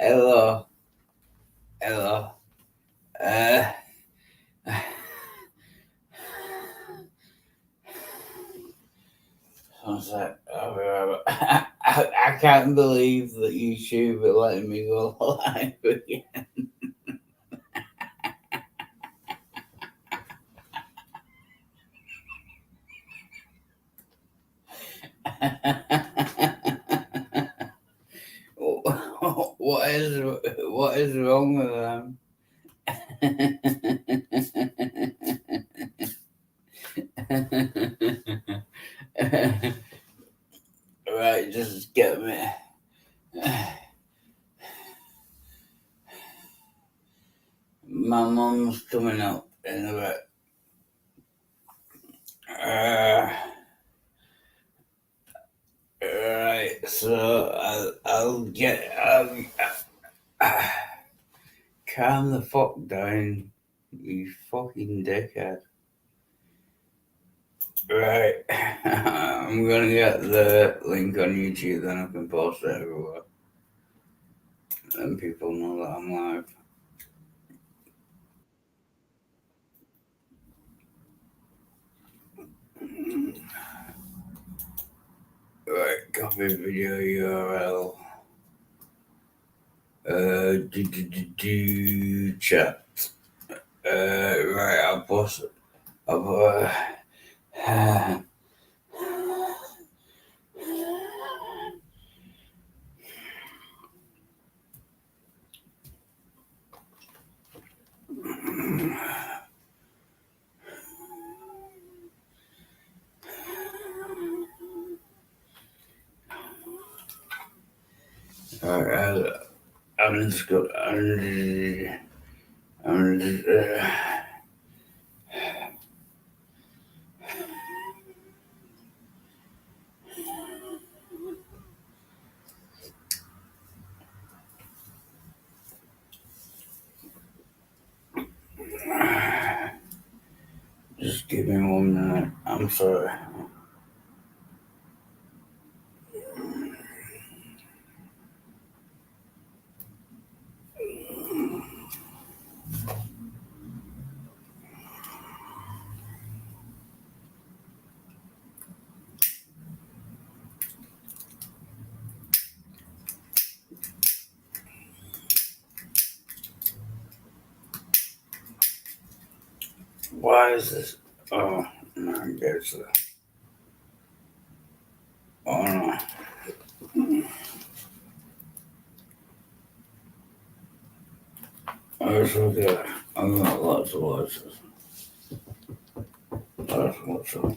Hello, hello. Uh, one sec. I'll be right back. I can't believe that YouTube are letting me go live again. what is wrong with them? Right, just get me. My mum's coming up in a bit. Uh, right, so uh, calm the fuck down, you fucking dickhead. Right, I'm gonna get the link on YouTube, then I can post it everywhere. Then people know that I'm live. Right, copy video URL. Chat. Right, I'll post it. Uh, Alright, I'm just go. I'm just. Just give me 1 minute. I'm sorry. Why is this? Oh, no, I guess. Oh no. It's okay. I've got lots of watches. Lots of.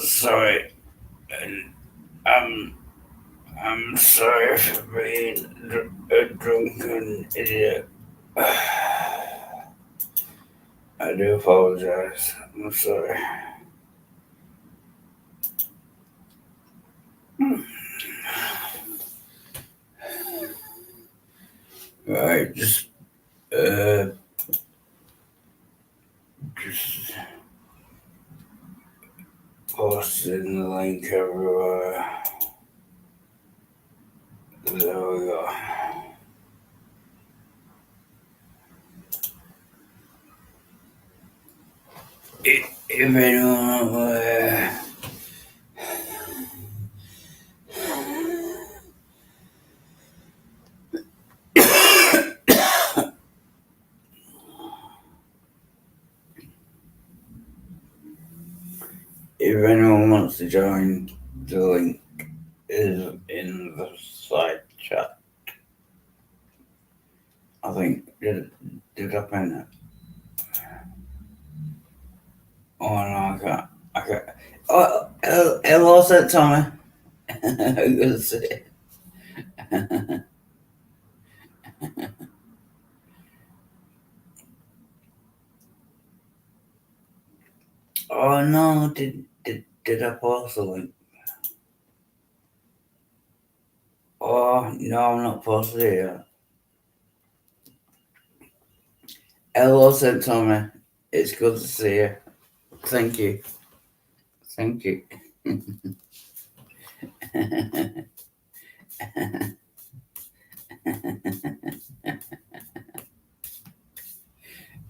Sorry. I'm. I'm sorry for being a drunken idiot. I do apologize. I'm sorry. Right, uh, just posting the link everywhere. There we go. If anyone wants to join, the link is in the side chat. I think did I pin it? Oh no, I can't. Oh, hello, said Tommy. I'm gonna say. Oh no, did I post the link? Oh, no, I'm not posted it yet. Hello, St. Tommy. It's good to see you. Thank you. Thank you.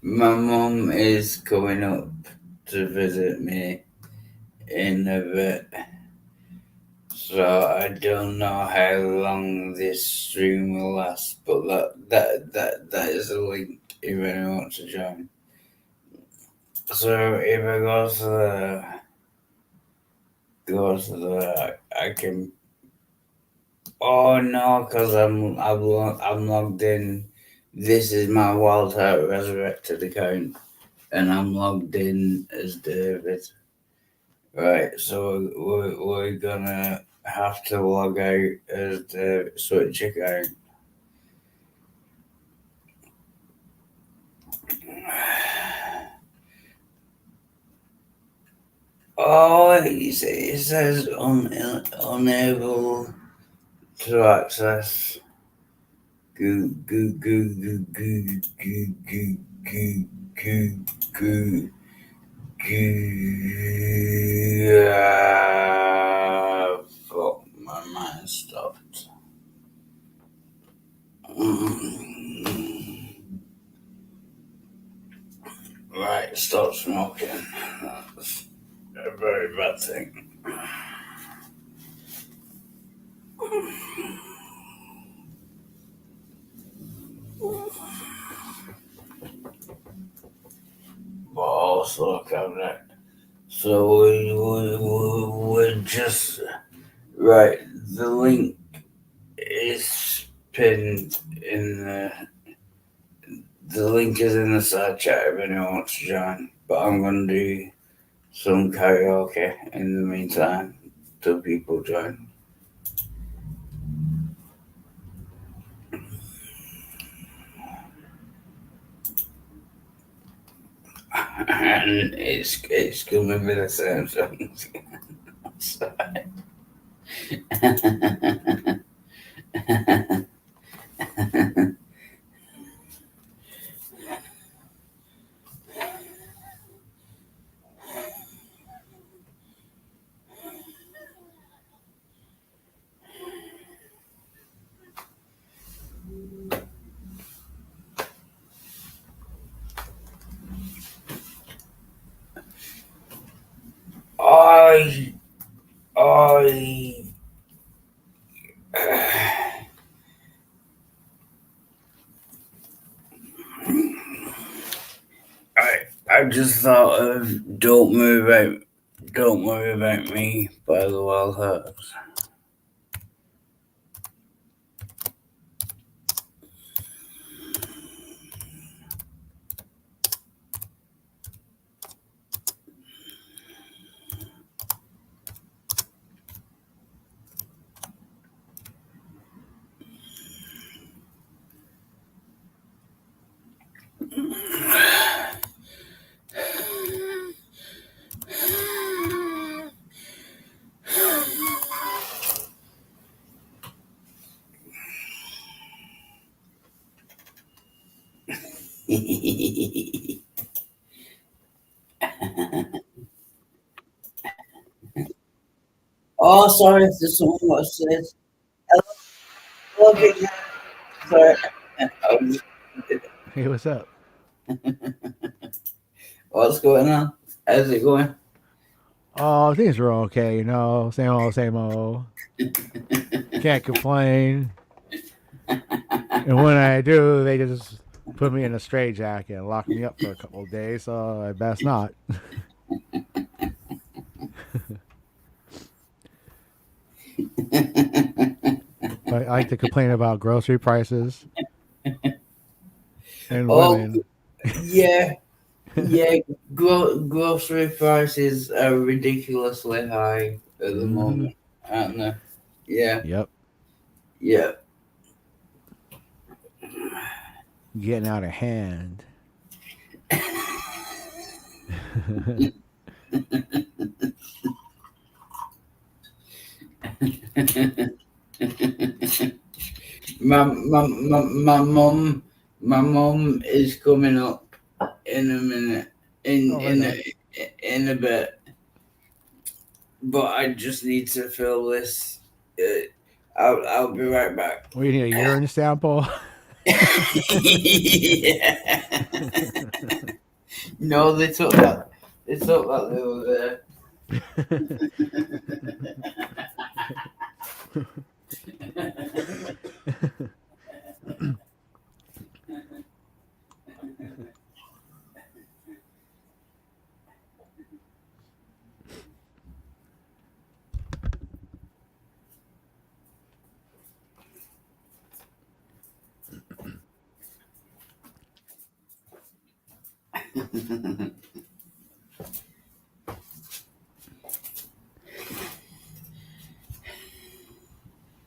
My mum is coming up to visit me in a bit. So I don't know how long this stream will last, but that is a link if anyone wants to join. So if I I can. Oh no, because I'm logged in. This is my Wild Heart Resurrected account, and I'm logged in as David. Right, so we're gonna have to log out as the Switch account. Oh, it says unable to access. Goo goo goo goo goo goo goo goo goo goo goo. Fuck, my mind stopped. Right, stop smoking. That's a very bad thing. But also, cabinet. So we're just right. The link is pinned in the link is in the side chat if anyone wants to join. But I'm gonna do some karaoke in the meantime till people join. And it's gonna be the same songs. I I I just thought of Don't Worry About Me by the Wild Hearts. Oh, sorry if there's someone what says. Hello, Big Sorry. Hey, what's up? What's going on? How's it going? Oh, things are okay, you know. Same old, same old. Can't complain. And when I do, they just put me in a straitjacket and lock me up for a couple of days, so I best not. But I like to complain about grocery prices and Oh, women. yeah, yeah. Grocery prices are ridiculously high at the Mm-hmm. moment, aren't they? Yeah, Yep. yeah. Getting out of hand. my mum is coming up in a minute, Oh, right on. in a bit. But I just need to fill this. I'll be right back. We need a urine sample. Yeah. No, they took that. They took that the other day.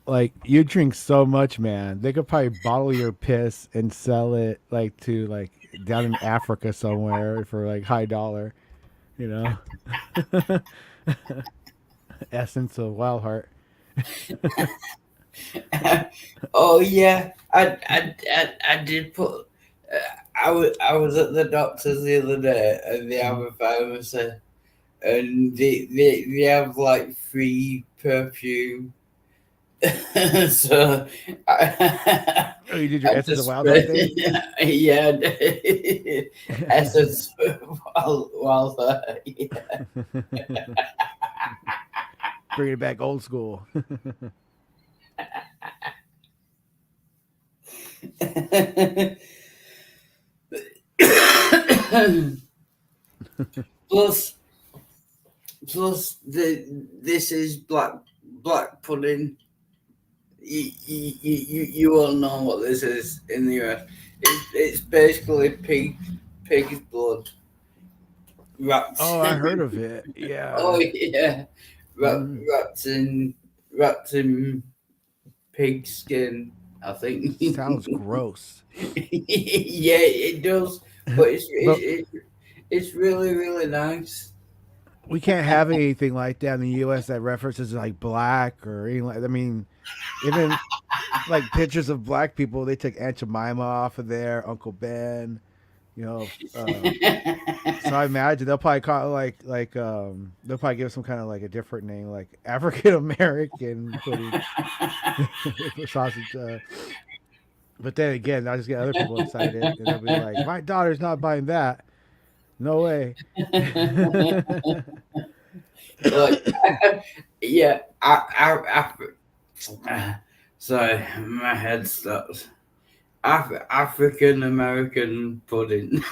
Like you drink so much, man. They could probably bottle your piss and sell it like to like down in Africa somewhere for like high dollar. You know, essence of Wild Heart. Oh yeah, I did put. I was at the doctor's the other day, and they have a pharmacy, and they have like free perfume. So Oh, you did your I essence of just Wild Heart thing. yeah, essence while yeah. Bring it back old school. plus plus this is black pudding. You all know what this is in the US. It's basically pig's blood wrapped. Oh, I heard of it. Oh Yeah. yeah, wrapped in pig skin. I think. Sounds gross. Yeah, it does, but But it's really nice. we can't have anything like that in the U.S. that references like black or anything like. I mean, even like pictures of black people, they took Aunt Jemima off of there, Uncle Ben. You know, so I imagine they'll probably call it they'll probably give some kind of like a different name, like African American pudding sausage. But then again, I'll just get other people excited, and they'll be like, "My daughter's not buying that. No way." Like, yeah, sorry, my head stops. African American pudding.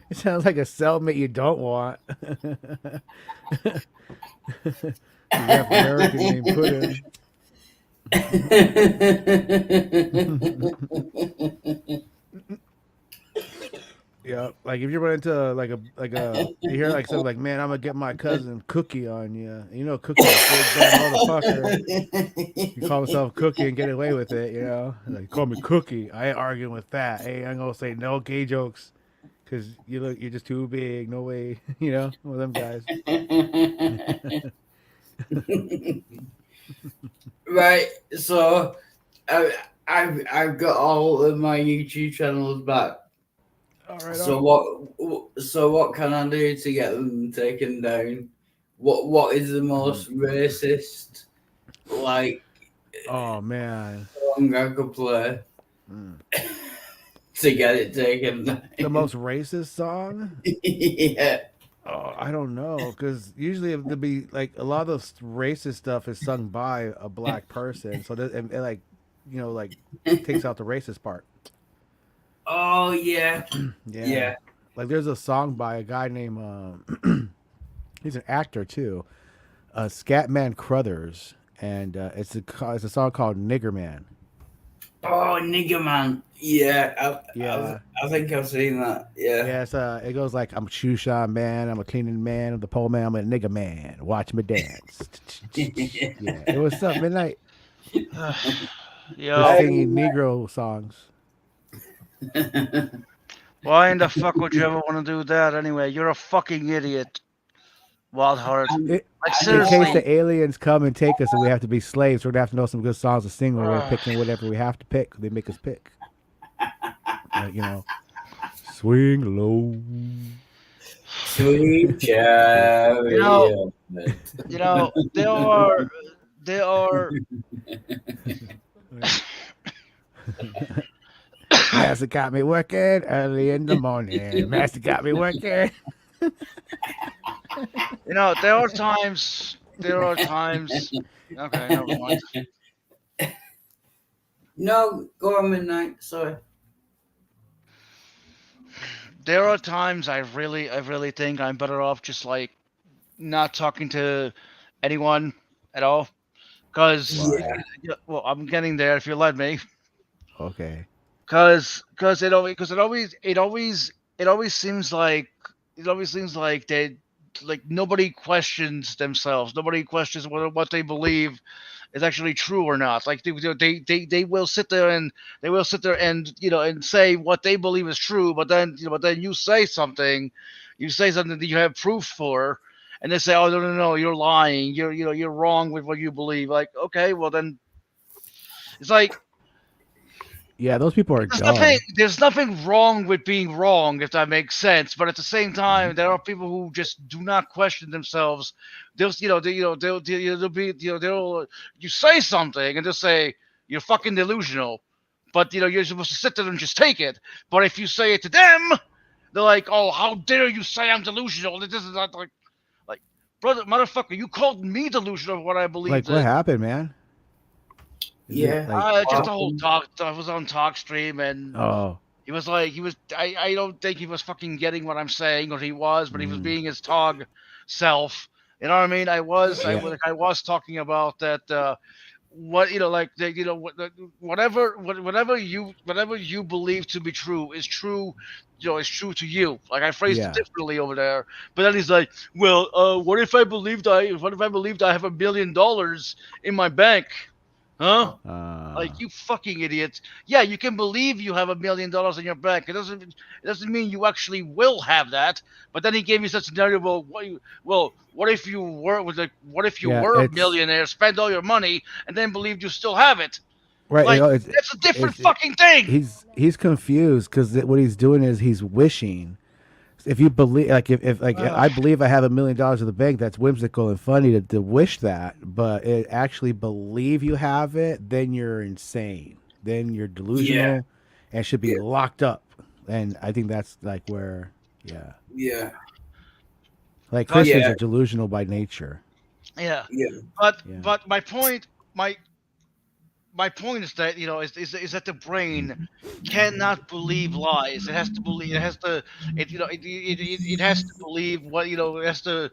It sounds like a cellmate you don't want. You have American named Puddin. Yeah, like if you run into you hear like something like, "Man, I'm gonna get my cousin Cookie on you." And you know, Cookie's a big bad motherfucker. You call himself Cookie and get away with it, you know. Like, call me Cookie. I ain't arguing with that. Hey, I'm gonna say no gay jokes because you're just too big. No way, you know, one of them guys. Right, so I've got all of my YouTube channels back. All right. So what can I do to get them taken down? What is the most racist like Oh man. song I could play Mm. to get it taken down? The most racist song? Yeah. Oh, I don't know, because usually it would be like a lot of the racist stuff is sung by a black person, so that it like, you know, like takes out the racist part. Oh yeah. Yeah, Yeah. like there's a song by a guy named he's an actor too, Scatman Crothers, and it's a song called Nigger Man. Oh, nigga man. Yeah, Yeah, I think I've seen that. Yeah. yeah. It goes like, "I'm a shoe shine man, I'm a cleaning man, I'm the pole man, I'm a nigger man. Watch me dance." Yeah, it was up midnight. Just Yo, singing Negro songs. why in the fuck would you ever want to do that anyway? You're a fucking idiot. Wild Heart. I'm- Like In case seriously. the aliens come and take us and we have to be slaves, we're gonna have to know some good songs to sing when we're picking whatever we have to pick. They make us pick. You know, swing low. Sweet chariot. You know, there are Master got me working early in the morning. Master got me working. you know, there are times okay, never mind. No, go on midnight. Sorry. There are times I really think I'm better off just like not talking to anyone at all. Cause Yeah. well, I'm getting there if you let me. Okay. Cause it always seems like they like nobody questions themselves. Nobody questions whether what they believe is actually true or not. Like they will sit there and and say what they believe is true, but then you say something, that you have proof for, and they say, oh no, you're lying. You're wrong with what you believe. Like okay, well then it's like Yeah, those people are dumb. there's nothing wrong with being wrong, if that makes sense. But at the same time, there are people who just do not question themselves. They'll they'll be they'll you say something and they'll say you're fucking delusional, but you're supposed to sit there and just take it. But if you say it to them, they're like, oh, how dare you say I'm delusional? This is not like brother, motherfucker, you called me delusional of what I believe. Like, what happened, man? Is it, Yeah. like, Just a whole talk. I was on talk stream and. oh, He was like, I don't think he was fucking getting what I'm saying, or he was, but he was Mhm. being his Tog self. You know what I mean? I was talking about that, what, like, whatever you believe to be true is true, is true to you. Like, I phrased Yeah. it differently over there. But then he's like, well, what if I believed I have $1 million in my bank? Huh? Like you fucking idiot! Yeah, you can believe you have $1 million in your bank. It doesn't mean you actually will have that. But then he gave me such a scenario. What if you were Yeah, a it's- millionaire, spend all your money, and then believed you still have it? right. Like It's, that's a different it's- fucking thing. he's confused because what he's doing is he's wishing. If you believe, like, if I believe I have $1 million in the bank, that's whimsical and funny to wish that. But it actually believe you have it, then you're insane. Then you're delusional, and should be locked up. And I think that's like where, Yeah. like Christians Yeah. are delusional by nature. Yeah. Yeah. But Yeah. but my point is that is that the brain cannot believe lies. It has to believe. It has to. It has to believe what It has to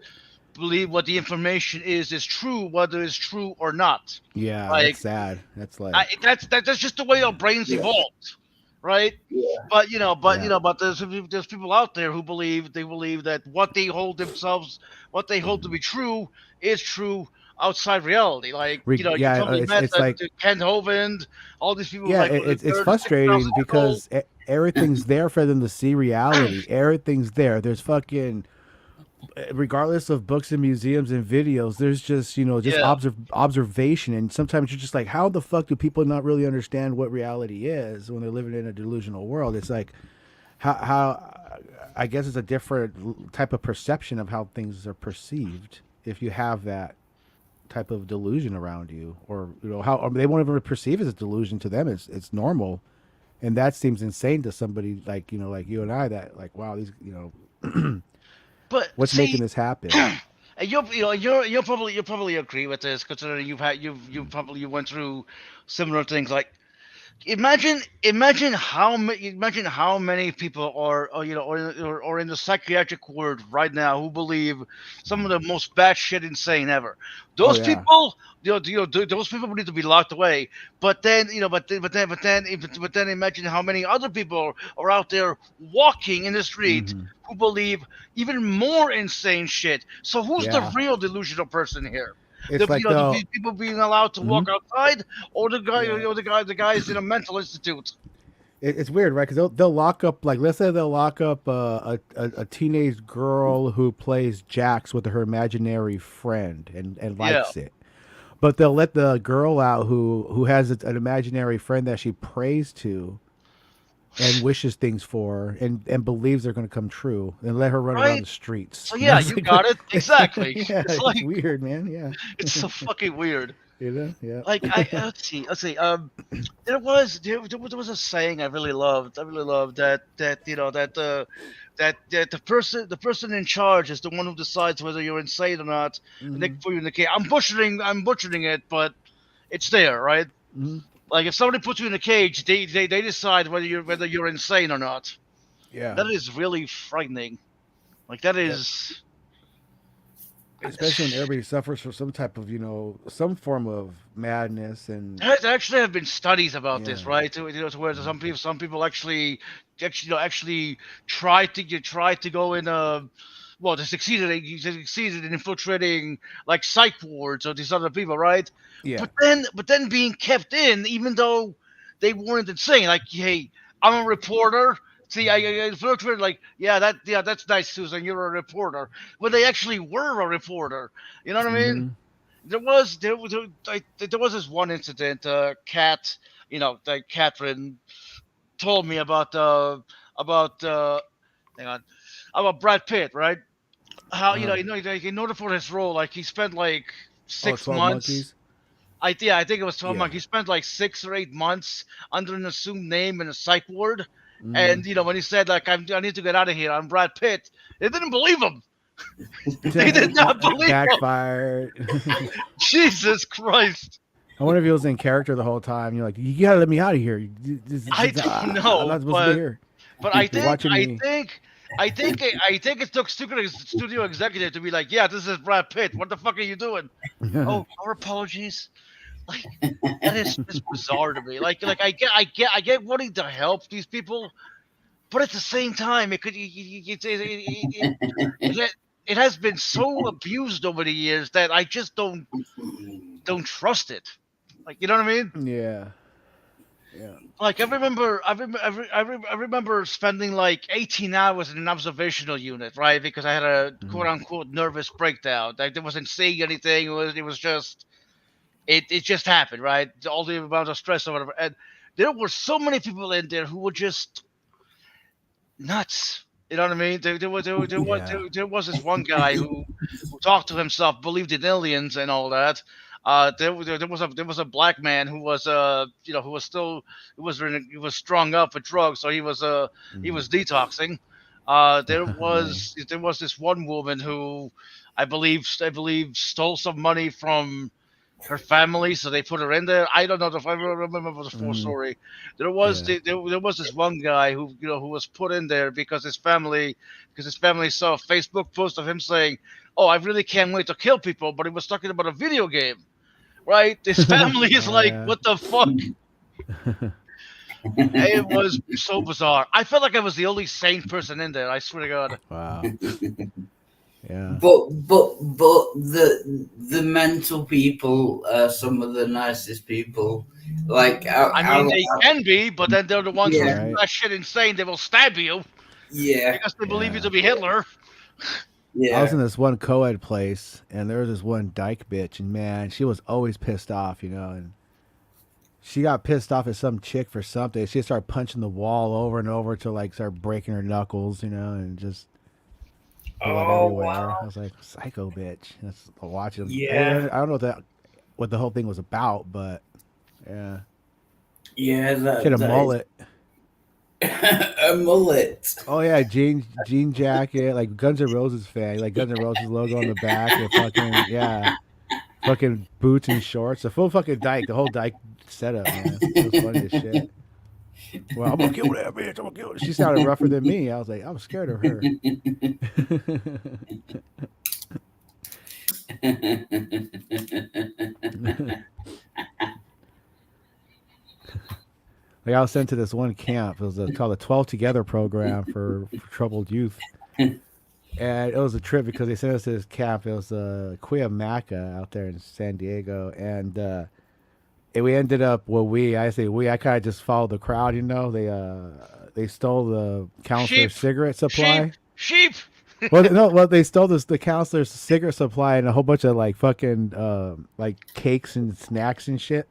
believe what the information is true, whether it's true or not. Yeah, Like, that's sad. That's like That's just the way our brains evolved, right? Yeah. But Yeah. but there's people out there who believe that what they hold to be true is true outside reality. Like Yeah, you probably met it's like Kent Hovind, all these people. yeah, like it's frustrating because everything's there for them to see reality. Everything's there. There's fucking, regardless of books and museums and videos, there's just observation, and sometimes you're just like, how the fuck do people not really understand what reality is when they're living in a delusional world? It's like how I guess it's a different type of perception of how things are perceived if you have that type of delusion around you, or how they won't even perceive it as a delusion. To them it's normal, and that seems insane to somebody like like you and I, that like, wow, these but what's making this happen. And you'll probably agree with this, considering you probably went through similar things. Like imagine how many people are in the psychiatric ward right now who believe some of the most batshit insane ever. Those yeah. people, those people need to be locked away. But then imagine how many other people are out there walking in the street Mhm. who believe even more insane shit. So who's the Yeah. real delusional person here? It's like the people being allowed to walk outside, or the Yeah. guys in a mental institute. it's weird, right? Because they'll lock up, like, let's say they'll lock up a teenage girl who plays Jax with her imaginary friend and Yeah. likes it, but they'll let the girl out who has an imaginary friend that she prays to and wishes things for and believes they're going to come true, and let her run around Right. the streets. So yeah, It's you like, got it exactly. yeah, It's it's like weird, man. Yeah, it's so fucking weird. yeah. Like let's see. There was a saying I really loved. I really loved that you know that the person in charge is the one who decides whether you're insane or not. And they Hmm. can put you in the cage. I'm butchering it, but it's there, right? Hmm. Like if somebody puts you in a cage, they decide whether you're insane or not. Yeah. That is really frightening. Like that Yep. is. Especially when everybody suffers from some type of, some form of madness and There actually have been studies about this, yeah. right? To where Mhm. some people actually tried to go in well, they succeeded in infiltrating like psych wards or these other people, right? Yeah. But then being kept in, even though they weren't insane. Like, hey, I'm a reporter. See, I infiltrated. Like, yeah, that's nice, Susan. You're a reporter. When they actually were a reporter, you know what I mean? Hmm. There was this one incident. Kat, like Catherine told me about hang on, about Brad Pitt, right? How Uh-huh. like, in order for his role, like he spent like Oh, six 12 months. monkeys. I think it was 12 months. Yeah. He spent like 6 or 8 months under an assumed name in a psych ward. Hmm. And when he said like I need to get out of here, I'm Brad Pitt, they didn't believe him. They did not believe him. Backfired. Jesus Christ. I wonder if he was in character the whole time. You're like, you gotta let me out of here. I don't I'm know, not supposed to be here. but I You're think watching I me. think I think it took studio executive to be like, yeah, this is Brad Pitt. What the fuck are you doing? Oh, our apologies. Like that is just bizarre to me. Like I get wanting to help these people, but at the same time, it has been so abused over the years that I just don't trust it. Like, you know what I mean? Yeah. Yeah. Like I remember spending like 18 hours in an observational unit, right? Because I had a Mhm. quote unquote nervous breakdown. Like there wasn't seeing anything. It was just it just happened, right? All the amount of stress or whatever. And there were so many people in there who were just nuts. You know what I mean? Yeah. There was this one guy who talked to himself, believed in aliens and all that. There was a black man who was who was still he was strung up with drugs, so he Mhm. was detoxing. Yeah. There was this one woman who I believe stole some money from her family, so they put her in there. I don't know if I remember the full Mhm. story. There was this one guy who was put in there because his family saw a Facebook post of him saying, "Oh, I really can't wait to kill people," but he was talking about a video game, right? His family is Oh like, yeah. "What the fuck?" It was so bizarre. I felt like I was the only sane person in there. I swear to God. Wow. Yeah. but the mental people are some of the nicest people. Like I mean, they can be, but then they're the ones who yeah, Right. are shit insane. They will stab you yeah, because they believe you Yeah. to be Hitler. I was yeah. in this one co-ed place, and there was this one dyke bitch, and man, she was always pissed off, and she got pissed off at some chick for something. She started punching the wall over and over to like start breaking her knuckles, and just blood Oh everywhere. I wow, was like, psycho bitch. That's watching. yeah, I don't know what the whole thing was about, but yeah, yeah. she had a That is mullet. a mullet. Oh yeah, jean jacket, like Guns N' Roses fan, like Guns N' Roses logo on the back, and fucking yeah, fucking boots and shorts, the full fucking dyke, the whole dyke setup, man. It was funny as shit. Well, I'm gonna kill that bitch. I'm gonna kill her. She sounded rougher than me. I was like, I was scared of her. Like I was sent to this one camp. It was called the 12 Together program for troubled youth, and it was a trip because they sent us to this camp. It was Cuyamaca out there in San Diego, and we ended up. Well, I kind of just followed the crowd. You know, they stole the counselor's Sheep. cigarette supply. Sheep. Well, no, well they stole the counselor's cigarette supply and a whole bunch of like fucking like cakes and snacks and shit.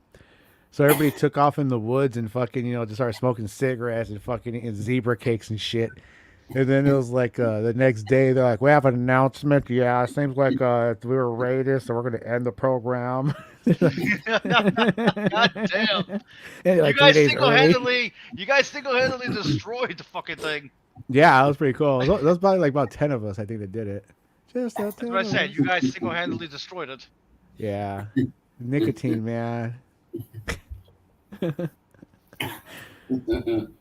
So everybody took off in the woods and fucking, just started smoking cigarettes and fucking eating zebra cakes and shit. And then it was like the next day, they're like, "We have an announcement. Yeah, it seems like we were raided, so we're going to end the program." God damn. And, like, You guys 3 days early. single-handedly destroyed the fucking thing. Yeah, that was pretty cool. There was probably like about 10 of us, I think, that did it. Just That's what I said. You guys single-handedly destroyed it. Yeah, nicotine, man.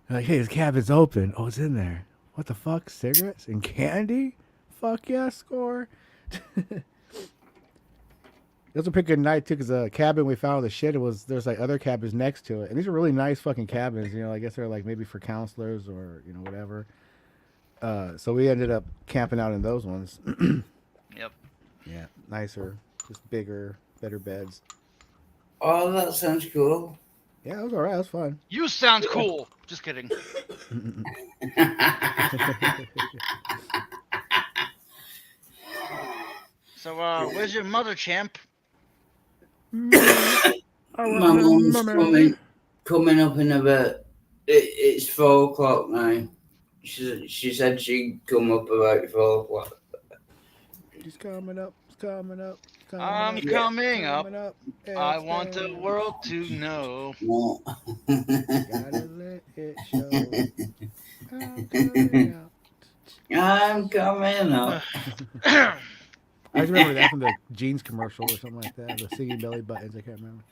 Like, hey, this cabin's open. Oh, it's in there. What the fuck? Cigarettes and candy? Fuck yeah, score. It was a pretty good night too, because the cabin we found the shit. There's like other cabins next to it, and these are really nice fucking cabins. I guess they're like maybe for counselors or whatever. So we ended up camping out in those ones. Yep. Yeah, nicer, just bigger, better beds. Oh, that sounds cool. Yeah, it was alright. It was fun. You sound cool. Just kidding. So, where's your mother, champ? My mum's coming up in a bit. It's 4 o'clock now. She said she'd come up about 4 o'clock. She's coming up. I'm coming up. I want the world to know. No. Gotta let it show. I'm coming out. I'm coming up. I just remember that from the jeans commercial or something like that. The singing belly buttons. I can't remember.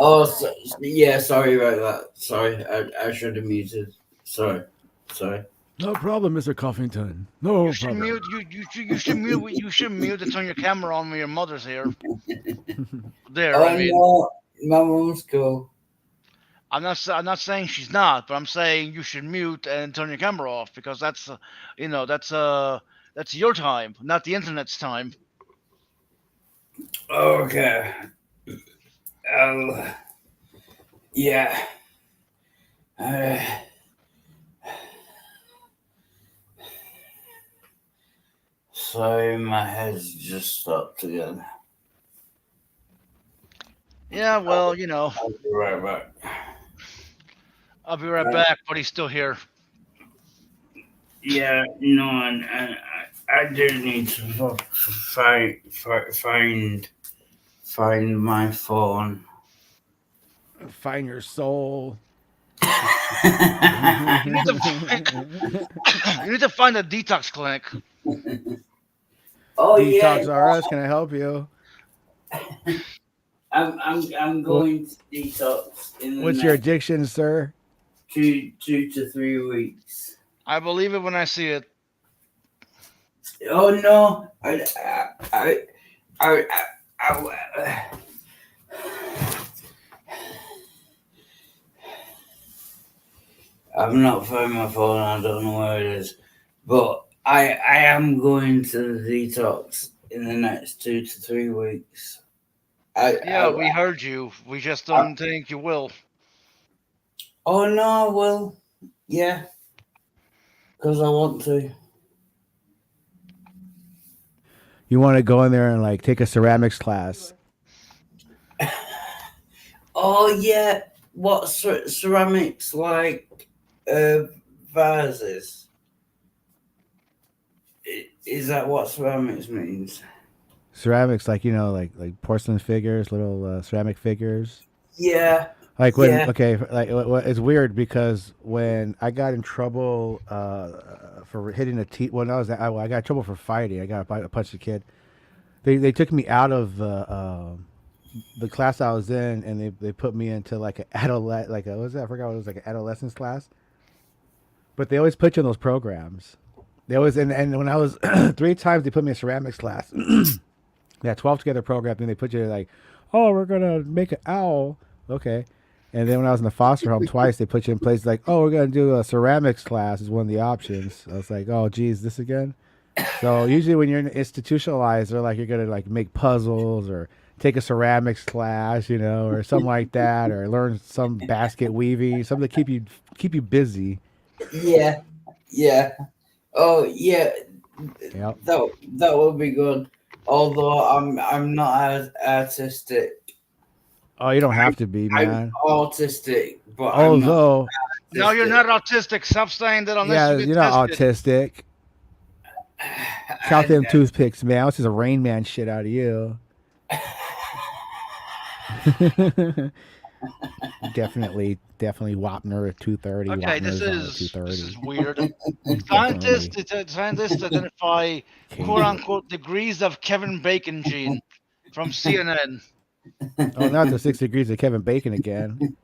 Oh, yeah, sorry about that. Sorry, I should have muted. Sorry. No problem, Mr. Coffington. No You should problem. mute. You should mute and turn your camera on when your mother's here. There. Oh, I mean, no, my mum's cool. I'm not saying she's not, but I'm saying you should mute and turn your camera off because that's your time, not the internet's time. Okay. Yeah. Sorry, my head's just stopped again. Yeah, well, I'll be right back. I'll be right back, but he's still here. Yeah, no, and I do need to find my phone. Find your soul. You need to find a detox clinic. Oh Detox yeah, R Us, can I help you? I'm going to detox in the What's your next addiction, sir? 2 to 3 weeks. I believe it when I see it. Oh no, I've not found my phone. I don't know where it is, but I am going to the detox in the next 2 to 3 weeks. We heard you. We just don't think you will. Oh no, well, yeah, because I want to. You want to go in there and like take a ceramics class. Oh yeah, what ceramics like vases? Is that what ceramics means? Ceramics, like like porcelain figures, little ceramic figures. Yeah. Like when Yeah. okay, like it's weird because when I got in trouble for hitting a well, no, I got in trouble for fighting. I punched a kid. They took me out of the class I was in, and they put me into like an what was that? I forgot what it was, like an adolescence class. But they always put you in those programs. They always and when I was 3 times they put me in ceramics class. That 12 together program, then they put you like, oh, we're gonna make an owl. Okay. And then when I was in the foster home twice, they put you in places like, oh, we're gonna do a ceramics class is one of the options. I was like, oh, geez, this again. So usually when you're institutionalized, they're like you're gonna like make puzzles or take a ceramics class, or something like that, or learn some basket weaving, something to keep you busy. Yeah, yeah. Oh, yeah. Yep. That would be good. Although I'm not as artistic. Oh, you don't have to be, I'm man. autistic, but I'm not Although, No, you're artistic. not autistic. Stop saying that unless yeah, you get you're not tested. autistic. Count And, them toothpicks, man. This is a Rain Man shit out of you. definitely Wapner at 2:30. Okay, this Wapner's on at is 2:30. weird. Definitely. Scientists identify quote King. unquote degrees of Kevin Bacon gene from CNN. Oh, not the 6 degrees of Kevin Bacon again.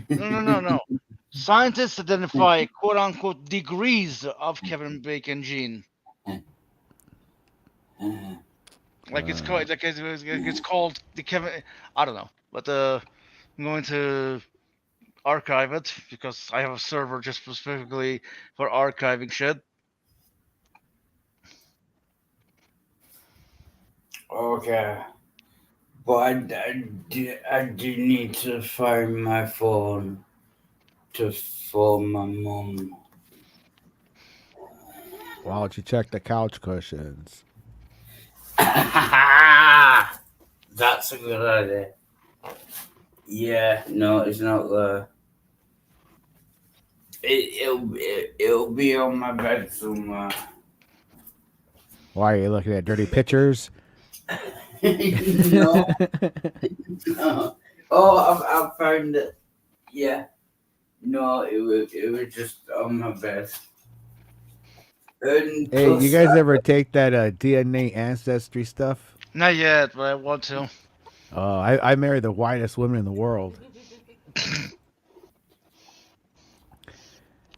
No. Scientists identify quote unquote degrees of Kevin Bacon gene. Like it's called the Kevin. I don't know, but I'm going to archive it because I have a server just specifically for archiving shit. Okay. But I do need to find my phone to phone my mum. Why don't you check the couch cushions? That's a good idea. Yeah, no, it's not there. It'll be on my bed somewhere. Why are you looking at dirty pictures? No, no. Oh, I found it. Yeah. No, it was just on my bed. And Hey, you plus, guys ever take that DNA ancestry stuff? Not yet, but I want to. I married the whitest woman in the world.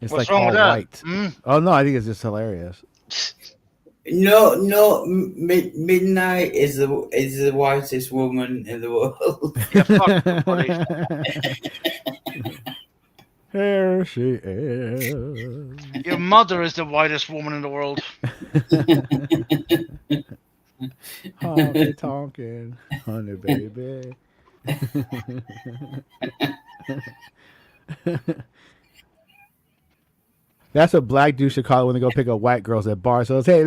It's What's like wrong all with that? white. Oh no, I think it's just hilarious. no, midnight is the whitest woman in the world. Yeah, fuck everybody. Here she is. Your mother is the whitest woman in the world. Honky tonkin', honey baby. That's what black dudes should call it when they go pick up white girls at bars. So it's, hey,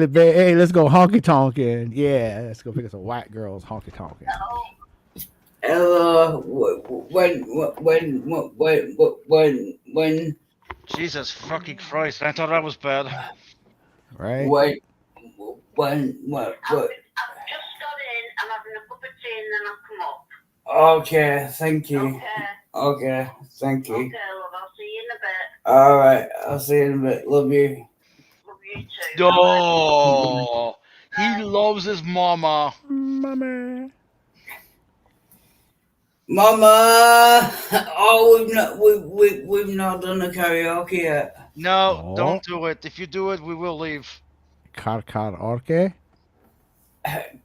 let's go honky tonkin'. Yeah, let's go pick up some white girls honky tonkin'. Hello, when Jesus fucking Christ! I thought that was bad. Right? when I've just got in. I'm having a cup of tea and then I'll come up. Okay, thank you. Okay. Thank you. Okay, love. I'll see you in a bit. All right, I'll see you in a bit. Love you. Love you too. Oh, he loves his mama. Mommy. Mama! Oh, we've not done the karaoke yet. No, Oh. don't do it. If you do it, we will leave. Karaoke?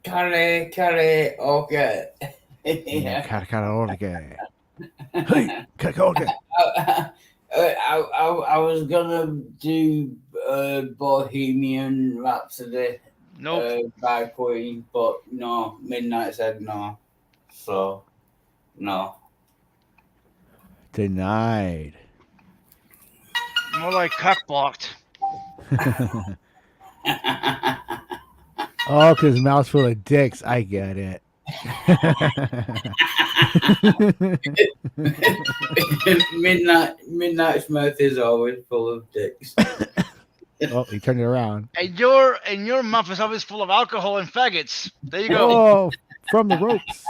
Karaoke. Yeah. Karaoke. Hey, karaoke. I was gonna do Bohemian Rhapsody Nope. by Queen, but no, Midnight said no. So, no. Denied. More like cock blocked. Oh, because mouth's full of dicks. I get it. Midnight's mouth is always full of dicks. Oh, he turned it around. And your mouth is always full of alcohol and faggots. There you go. Oh, from the ropes.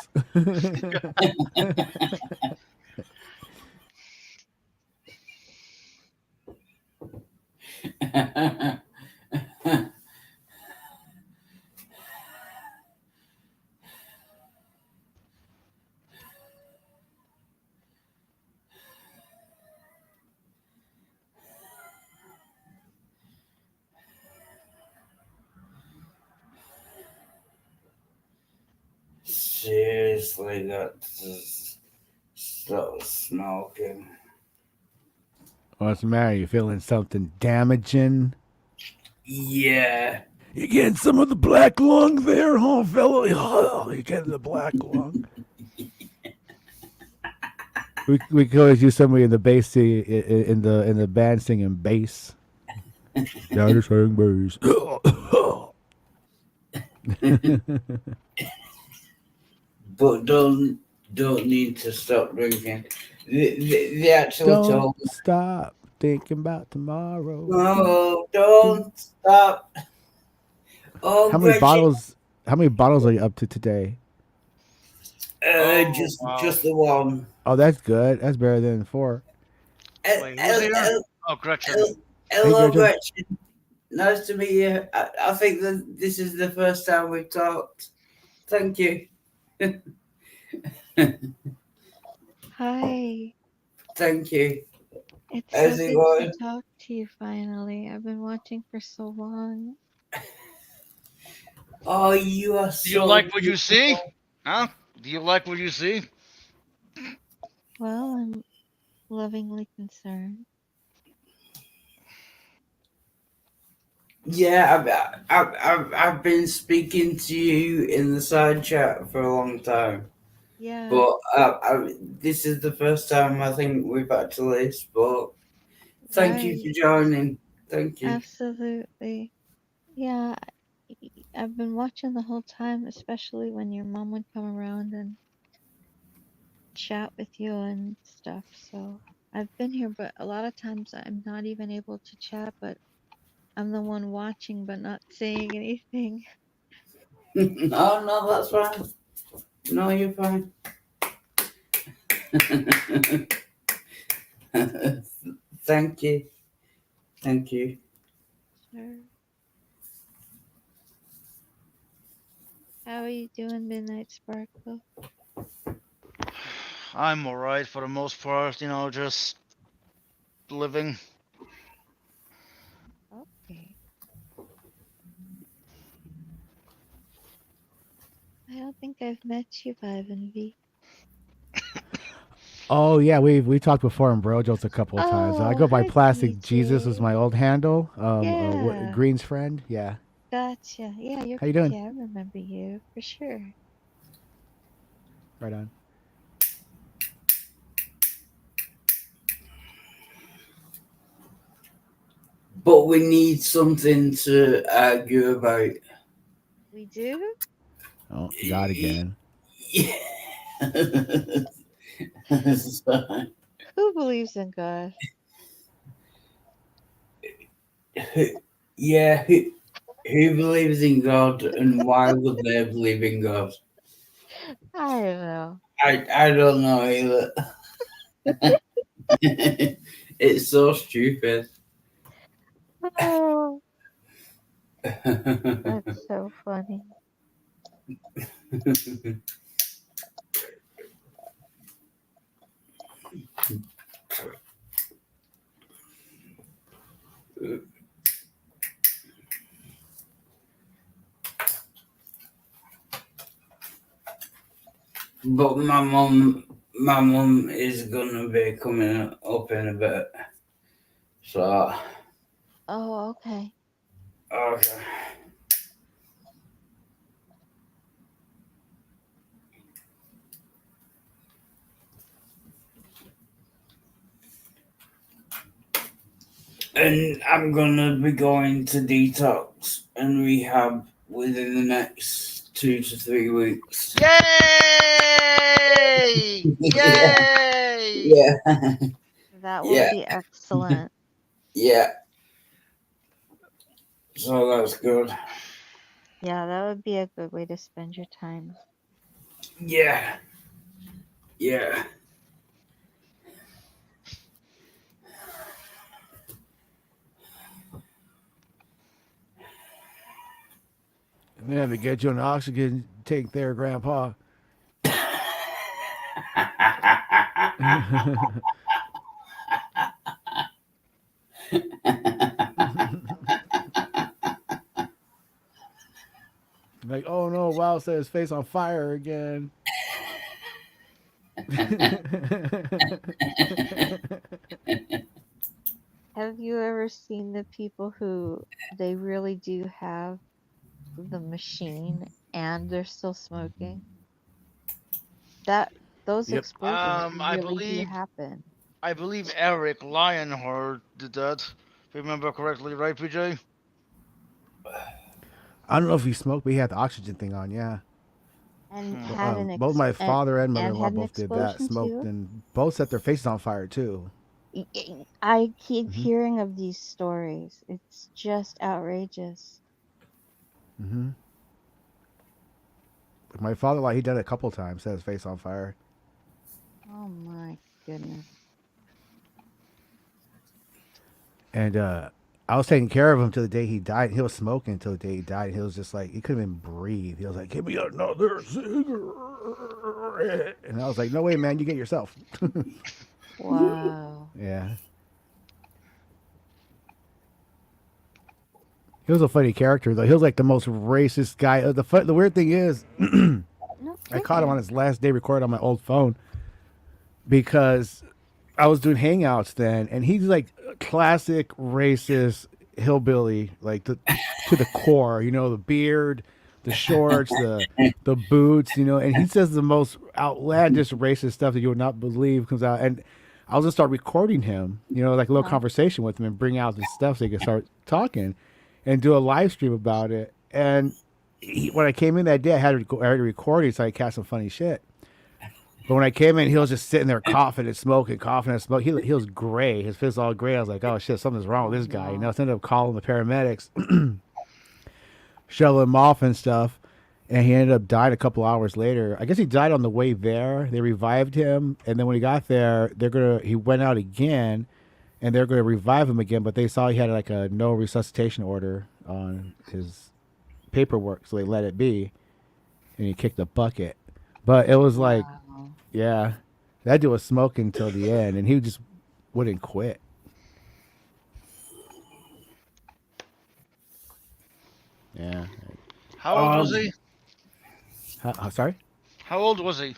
Seriously, that's stop smoking. What's the matter? You feeling something damaging? Yeah. You getting some of the black lung there, huh, fella? Oh, you getting the black lung? We could always use somebody in the bass in the band singing bass. Yeah, just sing bass. But don't need to stop drinking. The actual Don't told stop thinking about tomorrow. no, don't stop. Oh, How many Gretchen. bottles? How many bottles are you up to today? Just wow. the one. Oh, that's good. That's better than 4. Wait, who's here? Oh, Gretchen. Hello, Gretchen. Gretchen. Nice to meet you. I think that this is the first time we've talked. Thank you. Hi. Thank you. It's How's so it good going? to talk to you finally. I've been watching for so long. Oh, you are Do you so like what you see? beautiful. Huh? Do you like what you see? Well, I'm lovingly concerned. Yeah, I've been speaking to you in the side chat for a long time, Yeah, but this is the first time I think we've actually spoke. Thank you right. for joining. Thank you. Absolutely. Yeah, I've been watching the whole time, especially when your mom would come around and chat with you and stuff. So I've been here, but a lot of times I'm not even able to chat, but I'm the one watching but not saying anything. No, that's fine. No, you're fine. Thank you. Thank you. Sure. How are you doing, Midnight Sparkle? I'm alright for the most part, just living. Okay. I don't think I've met you, Ivan V. Oh yeah, we talked before in Brojos a couple of times. I Oh, go by hi, Plastic Jesus is DJ. my old handle. Yeah, Green's friend. Yeah. gotcha. Yeah, How you doing? yeah, I remember you for sure. Right on. But we need something to argue about. We do? Oh, God again. Yeah. So, Who believes in God? yeah, who believes in God and why would they believe in God? I don't know. I don't know either. It's so stupid. Oh, that's so funny. But my mum is gonna be coming up in a bit. So, Oh, okay. okay. And I'm gonna be going to detox and rehab within the next 2 to 3 weeks. Yay! Yeah, Yay! yeah, That will yeah, be excellent. yeah. So that's good. Yeah, that would be a good way to spend your time. Yeah, yeah. I'm gonna have to get you an oxygen tank there, Grandpa. Like, oh no, Wow set his face on fire again. Have you ever seen the people who they really do have the machine and they're still smoking? That those Yep. explosions I really do believe happen. Eric Lionheart did that. If I remember correctly, right, PJ? I don't know if he smoked, but he had the oxygen thing on. Yeah. And Hmm. had an Both my father and and mother-in-law had an both did that. explosion Smoked too. and both set their faces on fire too. I keep hmm hearing of these stories. It's just outrageous. hmm My father-in-law, he did it a couple times. Set his face on fire. Oh my goodness. And I was taking care of him till the day he died. He was smoking until the day he died. He was just like, he couldn't even breathe. He was like, give me another cigarette. And I was like, no way, man, you get yourself. Wow. Yeah. He was a funny character, though. He was like the most racist guy. The weird thing is, No I caught him on kidding. his last day recorded on my old phone because I was doing Hangouts then, and he's like a classic racist hillbilly, like to the core. You know, the beard, the shorts, the boots. You know, and he says the most outlandish racist stuff that you would not believe comes out. And I was gonna start recording him. You know, like a little Uh-huh. conversation with him and bring out the stuff so he could start talking and do a live stream about it. And when I came in that day, I had already recorded, so I cast some funny shit. But when I came in, he was just sitting there coughing and smoking, coughing and smoking. He was gray. His face was all gray. I was like, oh shit, something's wrong with Oh this guy. You no. know, so I ended up calling the paramedics, shoveling him off and stuff. And he ended up dying a couple hours later. I guess he died on the way there. They revived him, and then when he got there, he went out again, and they're gonna revive him again. But they saw he had like a no resuscitation order on his paperwork, so they let it be, and he kicked the bucket. But it was like, Wow. yeah, that dude was smoking till the end, and he just wouldn't quit. Yeah. How old was Um, he? Sorry. How old was he?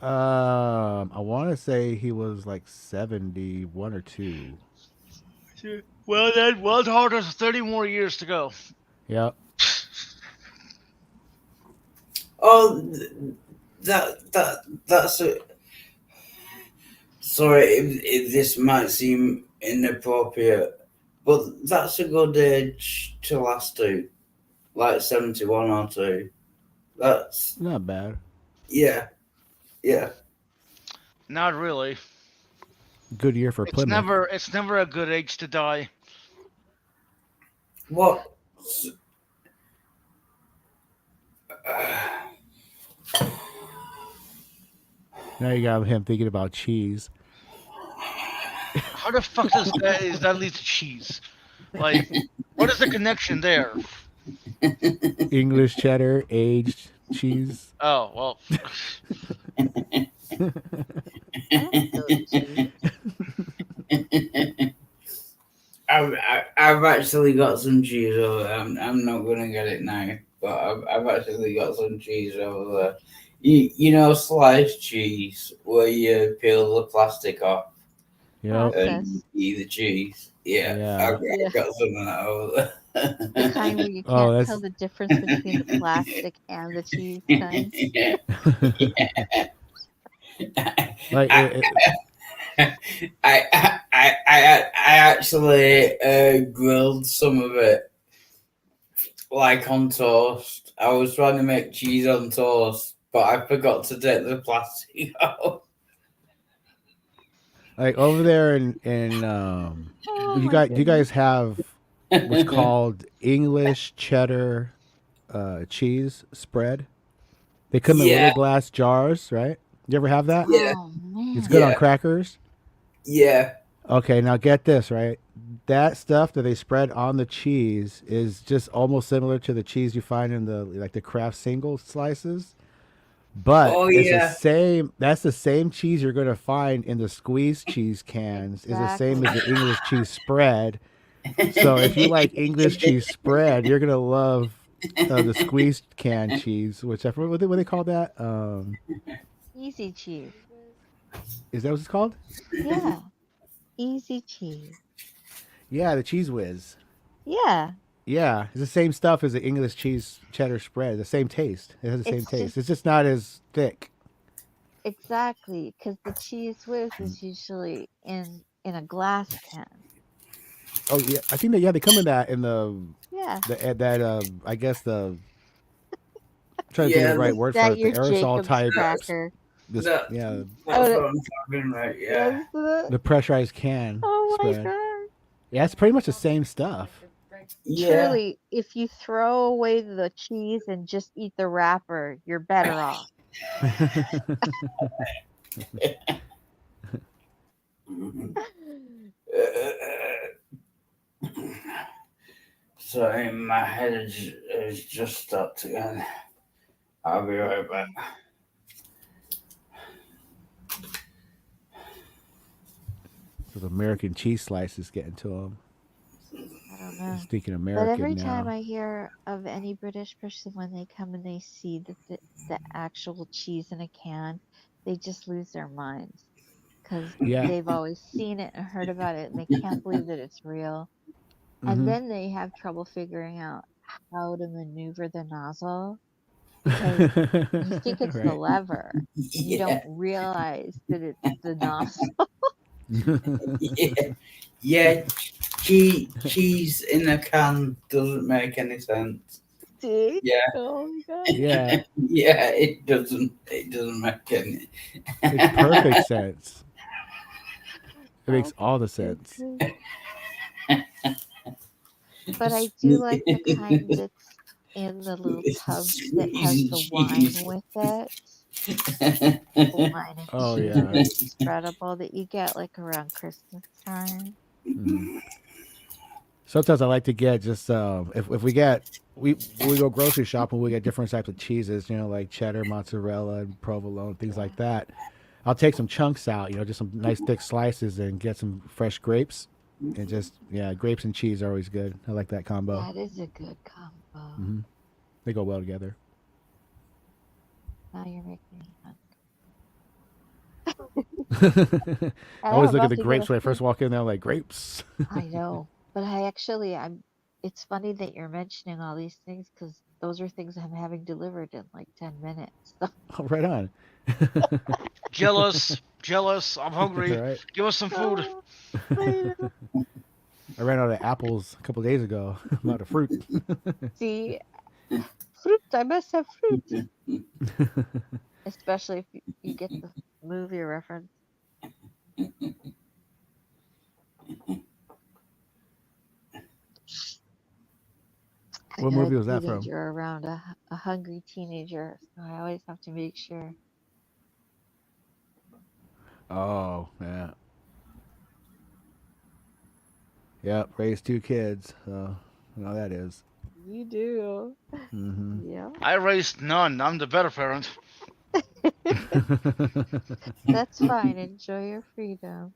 I want to say he was like 71 or 2. Well then, Wild Heart has 30 more years to go. Yep. Oh, that's a. Sorry if this might seem inappropriate, but that's a good age to last to, like 71 or 2. That's Not bad. yeah. Not really. Good year for Plymouth. It's never a good age to die. What? Now you got him thinking about cheese. How the fuck is that lead to cheese? Like, what is the connection there? English cheddar, aged cheese. Oh well. That's so cheap. I've actually got some cheese over there. I'm not gonna get it now, but I've actually got some cheese over there. You know, sliced cheese where you peel the plastic off Yep. and Processed. eat the cheese. Yeah, Yeah. I've got some of that over there. The kind where you Oh, can't that's tell the difference between the plastic and the cheese kind. Yeah. like I actually grilled some of it like on toast. I was trying to make cheese on toast, but I forgot to take the plastic out. like over there in Oh you my got you goodness. guys have what's called English cheddar cheese spread. They come in Yeah. little glass jars, right? You ever have that? Yeah. Oh man. It's good on Yeah. crackers. Yeah. Okay, now get this, right? That stuff that they spread on the cheese is just almost similar to the cheese you find in the Kraft single slices. But Oh, it's the yeah. same. That's the same cheese you're going to find in the squeezed cheese cans. Is the same as the English cheese spread. So if you like English cheese spread, you're gonna love the squeezed can cheese, which I forget what they call that. Easy cheese. Is that what it's called? Yeah. Easy cheese. Yeah, the Cheese Whiz. Yeah. Yeah, it's the same stuff as the English cheese cheddar spread. The same taste. It has the same It's taste. just It's just not as thick. exactly because the cheese whiz is usually in a glass can. Oh yeah, I think that they come in that in Yeah. I guess the I'm trying to think of Yeah, the right word for That it. The your aerosol Jacob's type. cracker. This that, yeah, that's Oh, what I'm talking about. Yeah. that's the. the pressurized can Oh my spread. god. Yeah, it's pretty much the same stuff. Yeah. Truly, if you throw away the cheese and just eat the wrapper, you're better off. Mhm. Sorry, my head is just stopped again. I'll be right back. Those American cheese slices getting to them. I don't know. Speaking But American every now. time I hear of any British person when they come and they see the actual cheese in a can, they just lose their minds because Yeah. they've always seen it and heard about it and they can't believe that it's real. And Mhm. then they have trouble figuring out how to maneuver the nozzle because you think it's the Right. lever and you Yeah. don't realize that it's the nozzle. Yeah. Yeah. Cheese in a can doesn't make any sense. See? Yeah. Oh my god. Yeah, Yeah, it doesn't. It doesn't make any. makes perfect sense. It makes Oh, all the sense. goodness. But I do like the kind that's in the little tub that has the wine with it. The wine and Oh cheese yeah. that's spreadable that you get like around Christmas time. Mhm. Sometimes I like to get just if we get when we go grocery shopping, we get different types of cheeses, like cheddar, mozzarella, and provolone, things like that. I'll take some chunks out, just some nice thick slices, and get some fresh grapes, and just grapes and cheese are always good. I like that combo. That is a good combo. Hmm They go well together. Now you're making me I hungry. always I'm look at about the to get grapes a when I first walk in. They're like grapes. I know, but I'm. It's funny that you're mentioning all these things because those are things I'm having delivered in like 10 minutes. Oh, right on. Jealous. I'm hungry. Right. Give us some food. I know. I ran out of apples a couple days ago. I'm out of fruit. See, fruit. I must have fruit. Especially if you get the movie reference. I What got movie a was that from? teenager around a hungry teenager, so I always have to make sure. Oh, yeah. Yep, raised 2 kids. So, you know how that is. You do. Mm-hmm. Yeah. I raised none. I'm the better parent. That's fine. Enjoy your freedom.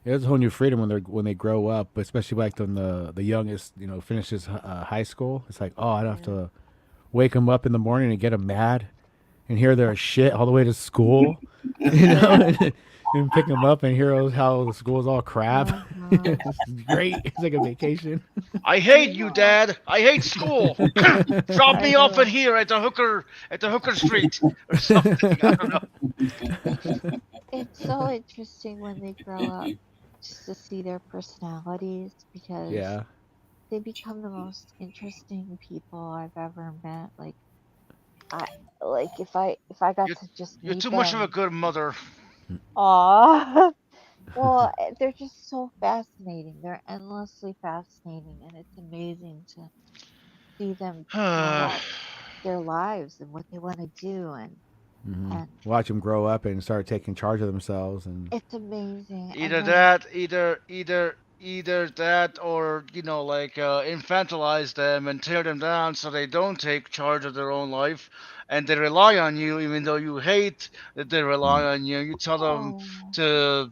There's a whole new freedom when they grow up, especially like when the youngest finishes high school. It's like, oh, I don't have to wake them up in the morning and get them mad and hear their shit all the way to school, and pick them up and hear how the school's all crap. It's great. It's like a vacation. I hate you, Dad. I hate school. Drop me off know. at here at the hooker street or something. I don't know. It's so interesting when they grow up just to see their personalities because Yeah. they become the most interesting people I've ever met. Like if I got to just You're meet too much of a them. good mother. Aw. Well, they're just so fascinating. They're endlessly fascinating, and it's amazing to see them grow up their lives and what they want to do, and Watch them grow up and start taking charge of themselves, and it's amazing. And Either then that, either that, or infantilize them and tear them down so they don't take charge of their own life, and they rely on you, even though you hate that they rely on you. You tell them Oh, to,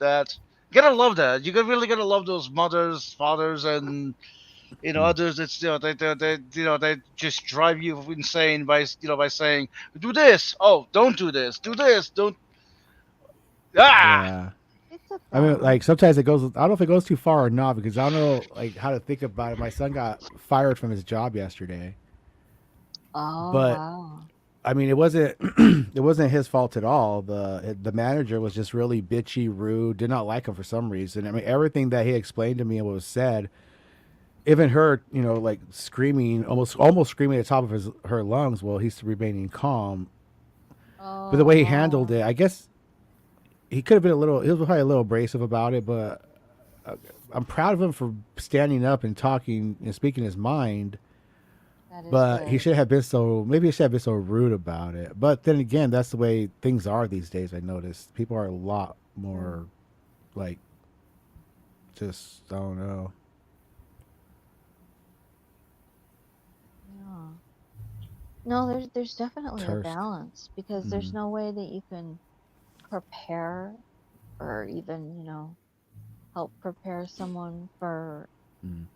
that. You gotta love that. Really gotta love those mothers, fathers, and others that they just drive you insane by saying, do this, oh, don't do this, do this, don't. Ah. Yeah. it's a I mean, like balance. sometimes it goes. I don't know if it goes too far or not because I don't know like how to think about it. My son got fired from his job yesterday, Oh, but wow. I mean, it wasn't it wasn't his fault at all. The manager was just really bitchy, rude, did not like him for some reason. I mean, everything that he explained to me and what was said, even her, like screaming, almost screaming at the top of her lungs while he's remaining calm. But the Oh, way he handled wow. it, I guess he could have been he was probably a little abrasive about it, but I'm proud of him for standing up and talking and speaking his mind. That is But he good. should have been maybe he should have been so rude about it. But then again, that's the way things are these days. I noticed people are a lot more like just I don't know. Yeah. No, there's definitely a Terse. balance because there's Mm, no way that you can prepare or even, help prepare someone for mm.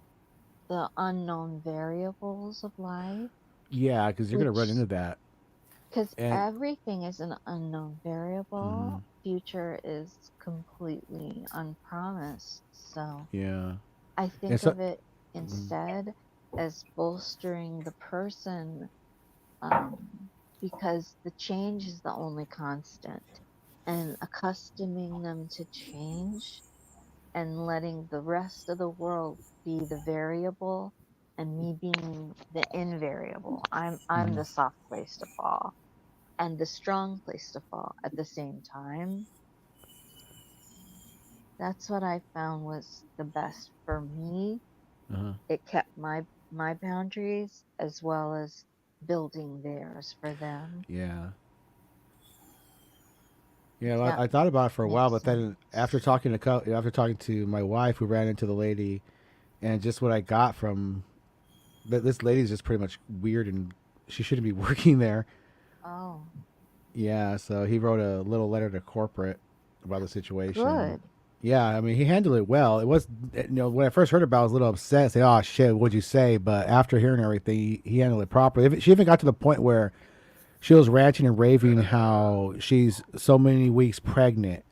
the unknown variables of life, Yeah, because you're gonna run which into that. because And everything is an unknown variable, mm, future is completely unpromised. So yeah, I and think so of it mm, instead as bolstering the person, um, because the change is the only constant, and accustoming them to change and letting the rest of the world be the variable and me being the invariable. I'm mm, the soft place to fall and the strong place to fall at the same time. That's what I found was the best for me. uh-huh, It kept my boundaries as well as building theirs for them. yeah, yeah. If Well, that I thought about it for a while, makes but then sense. after talking to my wife, who ran into the lady, and just what I got from this lady's just pretty much weird and she shouldn't be working there. Oh, Yeah, so he wrote a little letter to corporate about the situation. good. Yeah, I mean, he handled it well. It was, when I first heard about it, I was a little upset. Say, oh shit, what'd you say? But after hearing everything, he handled it properly. She even got to the point where she was ranting and raving how she's so many weeks pregnant,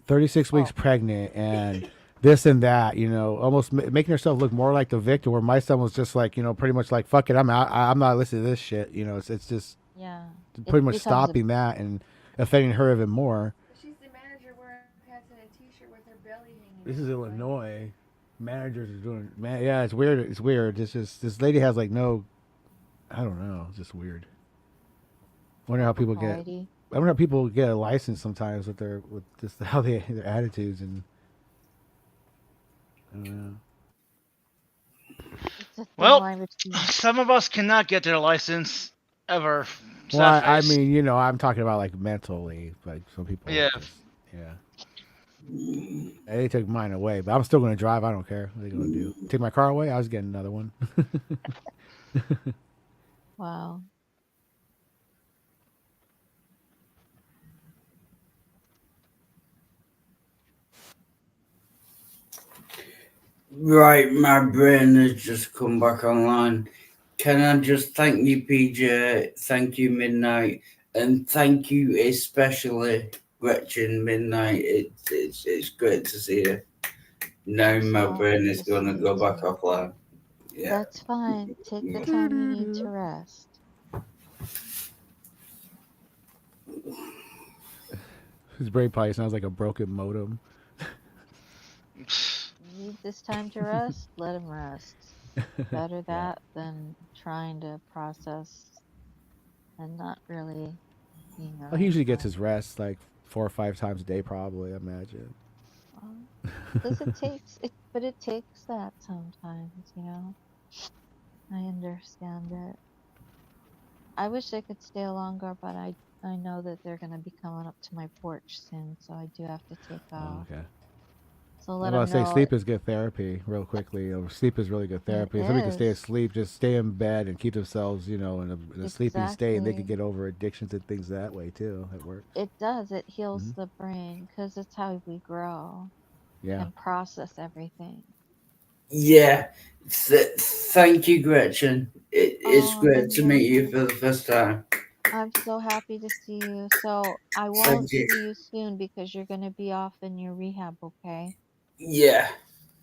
36 weeks Oh, pregnant, and this and that, almost making herself look more like the victim. Where my son was just like, pretty much like, fuck it, I'm out. I'm not listening to this shit. It's just yeah. It pretty much becomes a stopping that and offending her even more. She's the manager wearing pants and a t-shirt with her belly hanging This out. is Illinois. Managers are doing, man. Yeah, it's weird. It's weird. It's just this lady has like no, I don't know. It's just weird. Wonder how people get. propriety. I wonder how people get a license sometimes with just how their attitudes and I don't know. It's a thin Well, line between. some of us cannot get their license ever. Well, Sad I face. mean, I'm talking about like mentally. Like some people Yeah. just, yeah. They took mine away, but I'm still going to drive. I don't care. What are they going to do? Take my car away? I was getting another one. Wow. Right, my brain has just come back online. Can I just thank you, PJ? Thank you, Midnight, and thank you especially Gretchen Midnight. It's great to see you. Now I'm my so brain happy is to see gonna you go back too. offline. Yeah. That's fine. Take the time you need to rest. His brain probably sounds like a broken modem. You need this time to rest, let him rest. Better Yeah. that than trying to process and not really being Well, he around usually for gets him. his rest like 4 or 5 times a day, probably. I imagine. Because but it takes that sometimes. I understand it. I wish I could stay longer, but I know that they're going to be coming up to my porch soon, so I do have to take Oh, off. okay. So I'm let about them to know. say sleep is good therapy. Real quickly, sleep is really good therapy. If somebody can stay is. asleep, just stay in bed and keep themselves, in a sleeping state, and they can Exactly. get over addictions and things that way too. It works. It does. It heals Hmm. the brain because it's how we grow Yeah. and process everything. Yeah. Thank you, Gretchen. It's Oh, you're great to meet you welcome. for the first time. I'm so happy to see you. So I won't Thank you. see you soon because you're going to be off in your rehab, okay? Yeah.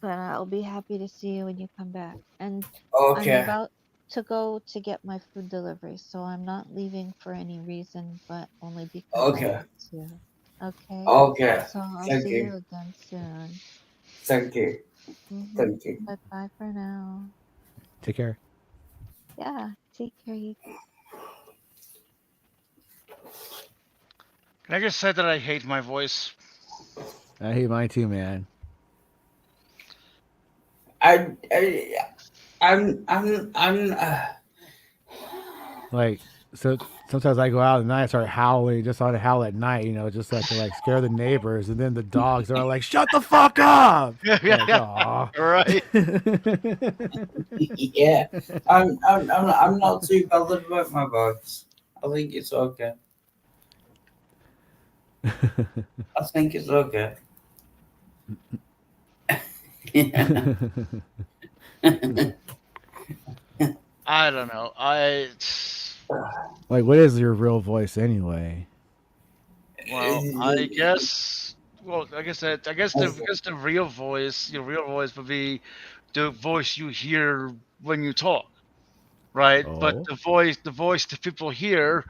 But I'll be happy to see you when you come back. And I'm Okay. about to go to get my food delivery, so I'm not leaving for any reason, but only because I Okay. need to. Okay? Okay. So I'll Thank see you. you again soon. Thank you. Thank you. Bye bye for now. Take care. Yeah, take care, you. Can I just say that I hate my voice? I hate mine too, man. I I'm Like, so sometimes I go out at night, I start howling, just on to howl at night, just to scare the neighbors, and then the dogs are like, "Shut the fuck up!" Like, aw. Right. yeah. I'm not too bothered about my voice. I think it's okay. I think it's okay. Yeah. I don't know. Like, what is your real voice anyway? Well, I guess. Well, like I said, I guess the real voice, your real voice would be the voice you hear when you talk, right? But Oh, the voice that people hear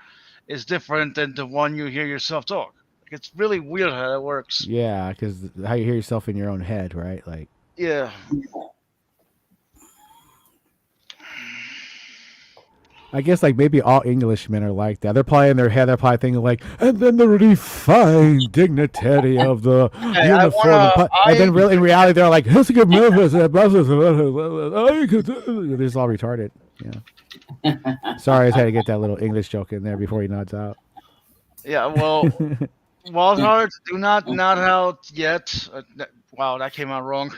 is different than the one you hear yourself talk. Like, it's really weird how that works. yeah, because how you hear yourself in your own head, right? Like, Yeah. I guess maybe all Englishmen are like that. They're probably in their head. They're probably thinking and then the refined dignity of the Hey, uniform, and then really in reality they're like, "It's a good Memphis." They're just all retarded. Yeah. Sorry, I just had to get that little English joke in there before he nods out. Yeah. Well, Wild Hearts do not out yet. Wow, that came out wrong.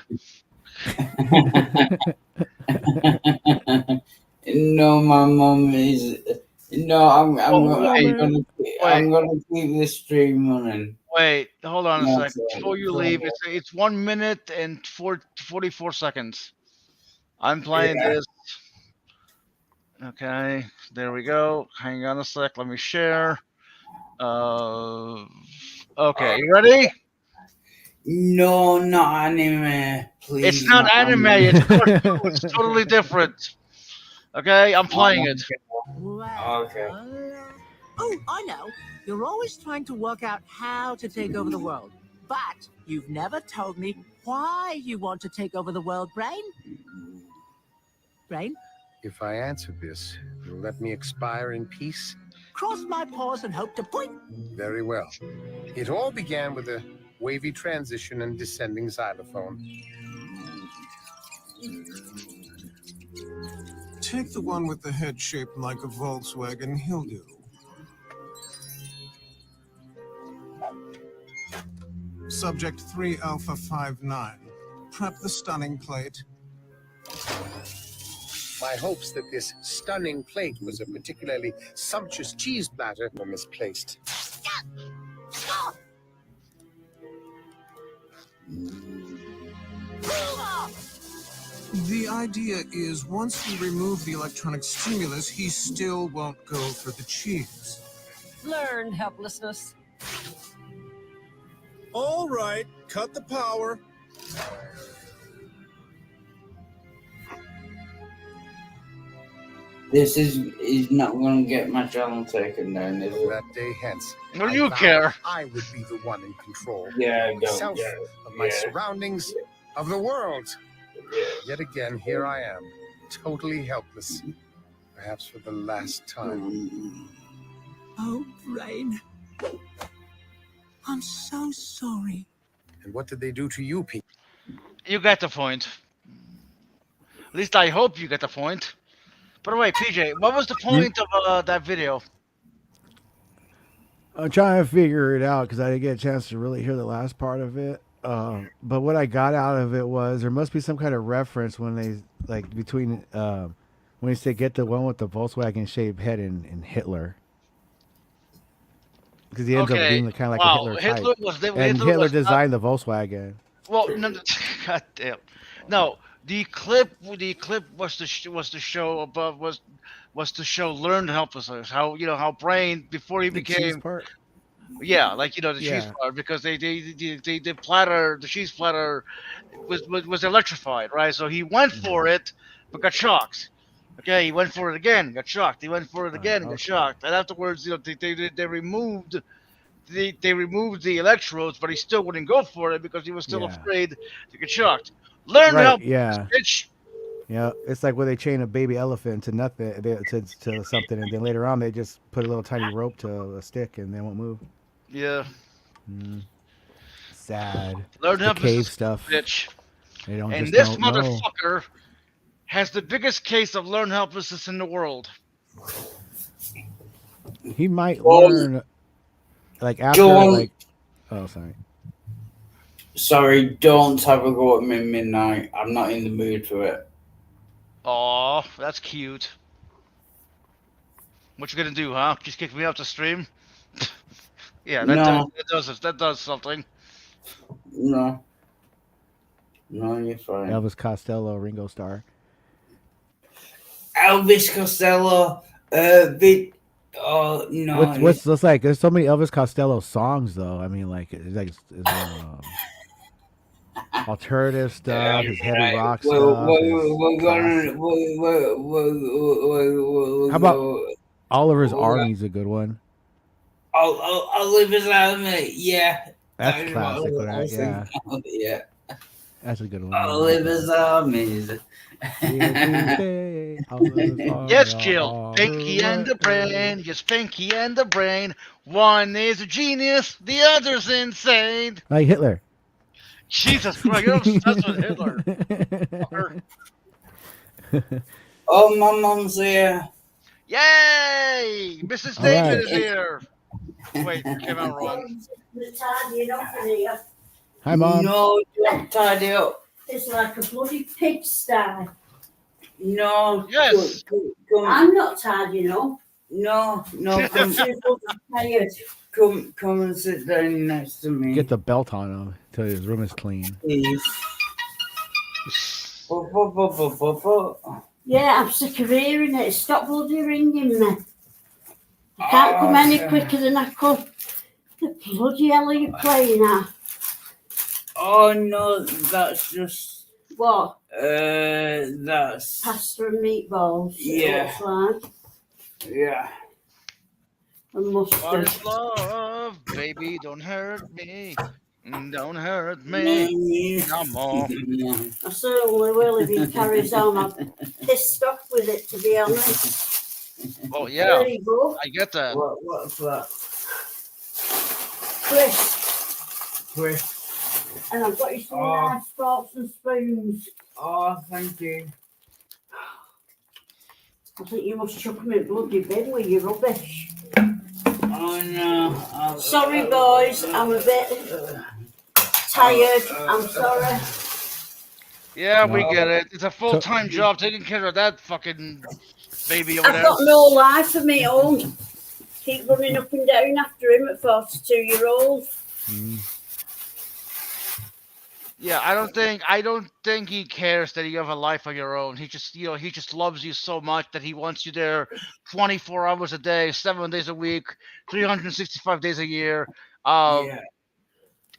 No, my mom is. No, I'm Oh, wait, wait, I'm gonna keep this stream running. wait. Hold on a No, sec. Before you leave, it's 1 minute and 44 seconds. I'm playing yeah. this. Okay, there we go. Hang on a sec. Let me share. Okay, you ready? No, not anime. It's Please, not not anime. It's anime. cartoon. It's totally different. Okay, I'm playing it. Well, Okay. oh, I know. You're always trying to work out how to take over the world. But you've never told me why you want to take over the world, Brain. Brain, If I answer this, you'll let me expire in peace? cross my paws and hope to point. Very well. It all began with a wavy transition and descending xylophone. Take the one with the head shaped like a Volkswagen, he'll do. Subject 3 Alpha 59. Prep the stunning plate. My hopes that this stunning plate was a particularly sumptuous cheese platter were misplaced. The idea is once we remove the electronic stimulus, he still won't go for the cheese. Learned helplessness. All right, cut the power. This is not going to get my channel taken down, is it? That day hence, What do I you vowed care? I would be the one in control. Yeah, I don't. Myself, Yeah, of my yeah, surroundings, of the world. yeah. Yet again, here I am, totally helpless. Perhaps for the last time. Oh, Brain. I'm so sorry. And what did they do to you, Pete? You get the point. At least I hope you get the point. By the way, PJ, what was the point of that video? I'm trying to figure it out because I didn't get a chance to really hear the last part of it. But what I got out of it was there must be some kind of reference when they like between when they say get the one with the Volkswagen shaped head and Hitler, because he ends up Okay. being the kind of like a Wow. Hitler type, Hitler was and Hitler Hitler was not. designed the Volkswagen. Well, no, God damn. No, the clip was to show above was to show learned helplessness. How how Brain before he The cheese became part. like the cheese Yeah. platter, because the platter, the cheese platter was electrified, right? So he went for it but got shocked. Okay, he went for it again, got shocked. He went for it again, got Okay. shocked. And afterwards, they removed they removed the electrodes, but he still wouldn't go for it because he was still Yeah. afraid to get shocked. Learn Right. help, Yeah. bitch. Yeah. It's like where they chain a baby elephant to nothing to something, and then later on they just put a little tiny rope to a stick, and they won't move. Yeah, Mm. Sad. learn It's the help cave is stuff. bitch. They don't And just this don't know. motherfucker has the biggest case of learned helplessness in the world. He might Well, learn like after don't like. Oh, sorry. sorry, don't have a go at me midnight. I'm not in the mood for it. Aw, that's cute. What you gonna do, huh? Just kick me off the stream? Yeah, No, that does something. no, no, you're fine. Elvis Costello, Ringo Starr. Elvis Costello, oh no, What's like? There's so many Elvis Costello songs though. I mean, like alternative stuff, his heavy rock stuff. We're Classic. gonna we're How about go. Oliver's Army's a good one. Oliver's Army, yeah. That's That's what classic for I that. was thinking Yeah, of, yeah. that's a good one. I like Oliver's that. Armies. Yes, Jill. Pinky and the Brain. Yes, Pinky and the Brain. One is a genius, the other's insane. Like Hitler. Jesus Christ, you're obsessed with Hitler. Fucker. Oh, my mom's here. Yay! Mrs. All David right. is here. Wait, came out wrong. Hi, Mom. No, don't tidy up. It's like a bloody pigsty. No. Yes. Come, I'm not tidying up. no, I'm too bloody tired. come and sit down next to me. Get the belt on him till his room is clean. Please. Yeah, I'm sick of hearing it. Stop bloody ringing me. I can't come any quicker than I could. The bloody hell are you playing at? Oh no, that's just What? that's Pasta and meatballs. Yeah. It looks like. yeah. And What mustard. is love? Baby, don't hurt me. Don't hurt me. Come on. I certainly will if he carries on. I'm pissed off with it, to be honest. Oh, yeah. There you go. I get that. What's that? Chris. And I've got you some Oh. nice forks and spoons. Oh, thank you. I think you must chuck them in bloody bin with your rubbish. Oh no. Sorry, boys. I'm a bit tired. I'm sorry. Yeah, we No. get it. It's a full-time job taking care of that fucking baby over I've there. got no life of my own. Keep running up and down after him at 42-year-old. Mm. Yeah, I don't think he cares that you have a life of your own. He just, he just loves you so much that he wants you there 24 hours a day, 7 days a week, 365 days a year, Yeah.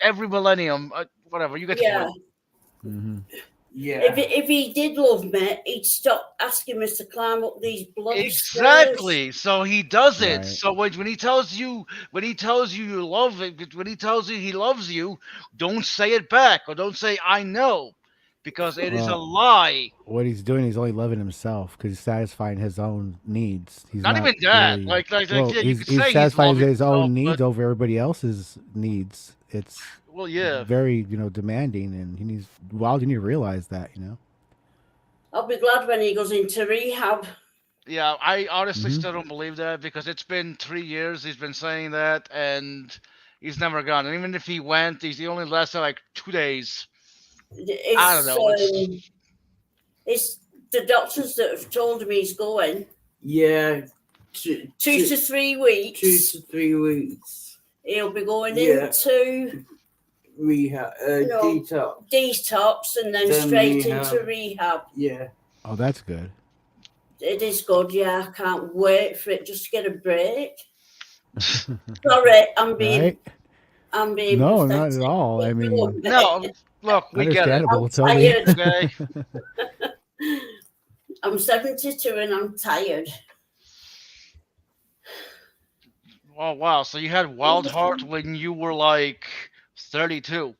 every millennium, whatever. You get the Yeah. point. Mm-hmm. Yeah. If he did love me, he'd stop asking us to climb up these bloody Exactly. So he does it. Right. So when he tells you you love it, when he tells you he loves you, don't say it back or don't say I know, because it is a Well, lie. what he's doing, he's only loving himself because he's satisfying his own needs. He's Not even that. really- Like well, yeah, you he's, could say he's satisfying loving his own himself, needs but- over everybody else's needs. It's Well, yeah. very demanding, and he needs. Wild, you need to realize that. I'll be glad when he goes into rehab. Yeah, I honestly Mhm. still don't believe that because it's been 3 years he's been saying that, and he's never gone. And even if he went, he only lasted like 2 days. It's, I don't know. It's the doctors that have told him he's going. Yeah. 2 to 3 weeks. 2 to 3 weeks. He'll be going Yeah. into Rehab, detox. detox and then Then straight rehab. into rehab. Yeah. Oh, that's good. It is good, yeah. I can't wait for it just to get a break. Sorry, I'm being Right? No, not pathetic. at all. I mean, No, look, we get it. understandable, totally. tired. Okay. I'm 72 and I'm tired. Oh wow! So you had Wild Heart when you were like 32.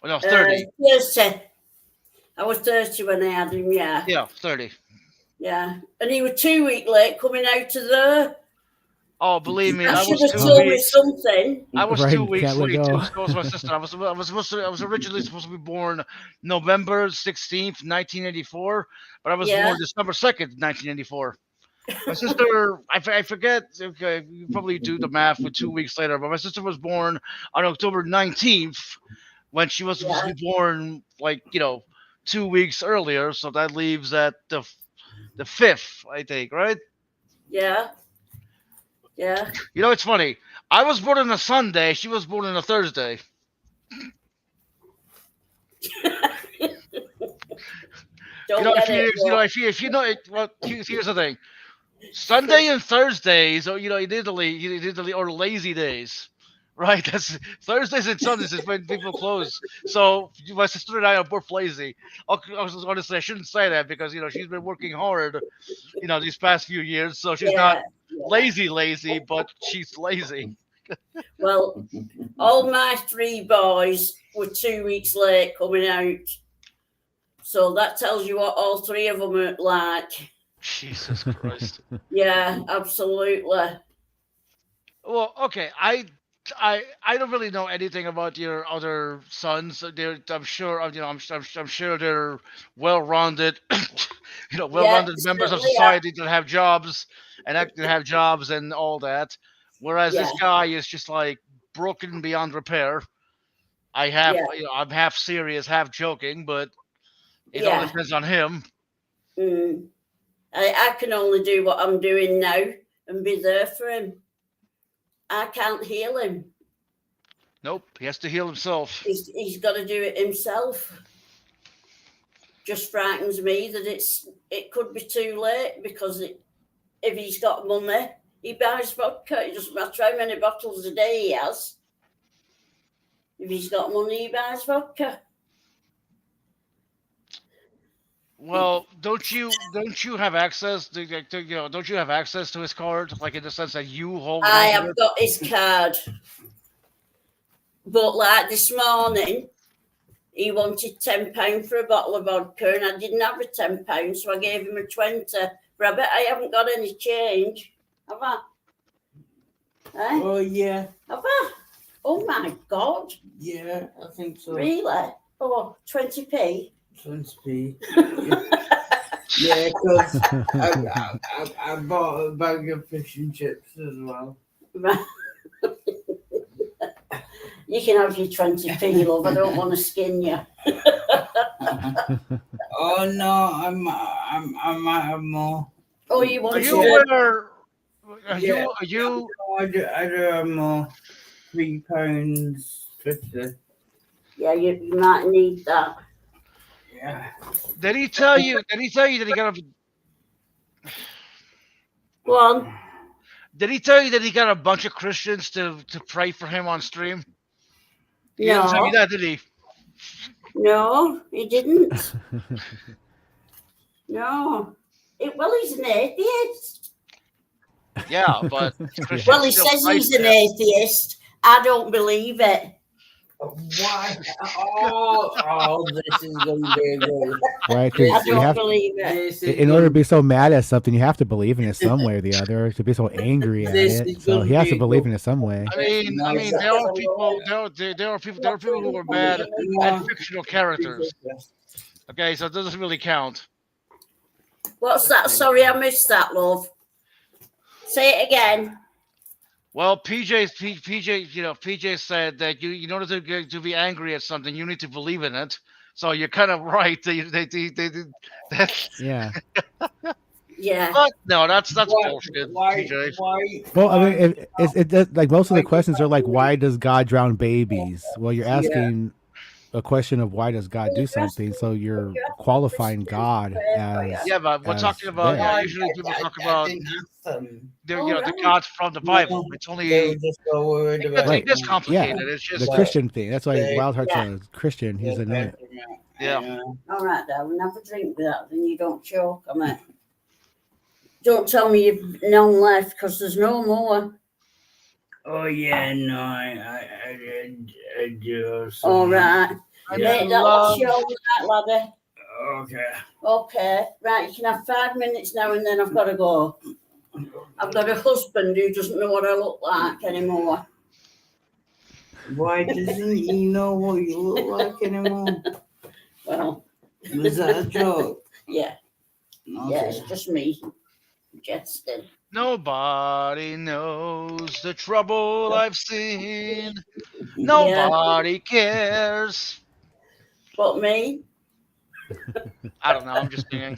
Oh, no, 30. 30. I was 30 when I had him, yeah. Yeah, 30. Yeah. And he was 2 weeks late coming out of there. Oh, believe me, I I should was have 2 told me weeks. something. I was Right, 2 weeks can't let late go. too. So was my sister. I was originally supposed to be born November 16th, 1984, but I was Yeah. born December 2nd, 1984. My sister, I forget. Okay, you probably do the math with 2 weeks later, but my sister was born on October 19th when she was supposed to be born, like 2 weeks earlier. So that leaves at the 5th, I think, right? Yeah. Yeah. You know, it's funny. I was born on a Sunday. She was born on a Thursday. Don't get it. If you know it, well, here's the thing. Sunday and Thursdays, or in Italy, or lazy days, right? That's Thursdays and Sundays is when people close. So my sister and I are both lazy. Honestly, I shouldn't say that because she's been working hard, these past few years. So she's not lazy, but she's lazy. Well, all my 3 boys were 2 weeks late coming out. So that tells you what all 3 of them are like. Jesus Christ. Yeah, absolutely. Well, okay. I don't really know anything about your other sons. I'm sure I'm sure they're well-rounded, well-rounded members of society that have jobs and all that. Whereas this guy is just like broken beyond repair. I'm half serious, half joking, but it all depends on him. I can only do what I'm doing now and be there for him. I can't heal him. Nope, he has to heal himself. He's got to do it himself. Just frightens me that it could be too late because if he's got money, he buys vodka. It doesn't matter how many bottles a day he has. If he's got money, he buys vodka. Well, don't you have access to don't you have access to his card, like in the sense that you hold? I have got his card, but like this morning, he wanted £10 for a bottle of vodka, and I didn't have a £10, so I gave him a 20. But I bet I haven't got any change, have I? Eh? Oh yeah. Have I? Oh my God! Yeah, I think so. Really? Oh, 20p. 20p. Yeah, because I bought a bag of fish and chips as well. You can have your 20p, love. I don't want to skin you. Oh no, I might have more. Oh, you want Are you to? aware? Are Yeah. you? I do have more. £3.50. Yeah, you might need that. Yeah. Did he tell you? Did he tell you that he got a? Go on. Did he tell you that he got a bunch of Christians to pray for him on stream? He didn't tell you that, did he? No, he didn't. No. Well, he's an atheist. Yeah, but Christians Well, he still says pray he's for an him. atheist. I don't believe it. Why? Oh, this is going to be good. Right? I 'Cause you don't have, believe it. This is in order to gonna- be so mad at something, you have to believe in it some way or the other. To be so angry at This it, is so gonna he has to be believe good. in it some way. I mean, there are people who are mad at fictional characters. Okay, so it doesn't really count. What's that? Sorry, I missed that, love. Say it again. Well, PJ said that in order to be angry at something, you need to believe in it. So you're kind of right. That's Yeah. Yeah. but no, that's Why? bullshit, Why? PJ. Why? Well, I mean, why- it does, like most of the questions are like, why does God drown babies? Well, you're Yeah. asking a question of why does God do something, so you're qualifying God as Yeah, but we're as talking about there. usually people talk I about didn't ask them. the Oh, the right. gods from the Bible. No, It's they only were just so worried about Right. it gets Yeah, complicated. It's the just Christian thing. That's why They- Wildheart's Yeah. a Christian. He's a no. Yeah. All right, darling, have a drink with that, then you don't choke on it. Don't tell me you've none left, because there's no more. Oh yeah, no, I do. have some. All right. I Yeah. Mate, that love was your night, laddie. Okay. Okay, right, you can have 5 minutes now and then I've got to go. I've got a husband who doesn't know what I look like anymore. Why doesn't he know what you look like anymore? Well, Was that a joke? yeah, Okay. yeah, it's just me jesting. Nobody knows the trouble I've seen. Nobody cares. But me? I don't know. I'm just being.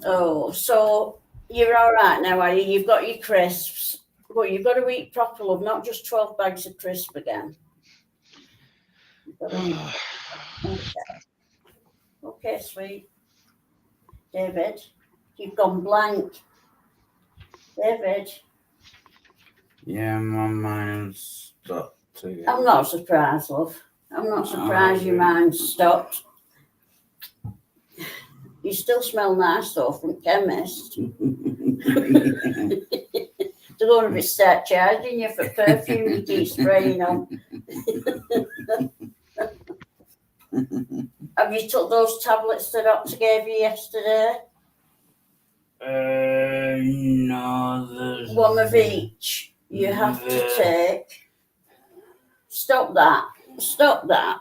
Oh, so you're all right now, are you? You've got your crisps. But you've got to eat proper, love, not just 12 bags of crisp again. You've got to- Okay. Okay, sweet. David, you've gone blank. David, Yeah, my mind's stopped again. I'm not surprised, love. I'm not surprised your mind's stopped. You still smell nice, though, from chemist. They're going to start charging you for perfume you keep spraying on. Have you took those tablets the doctor gave you yesterday? No, there's One of each. You have to take. Stop that. Stop that.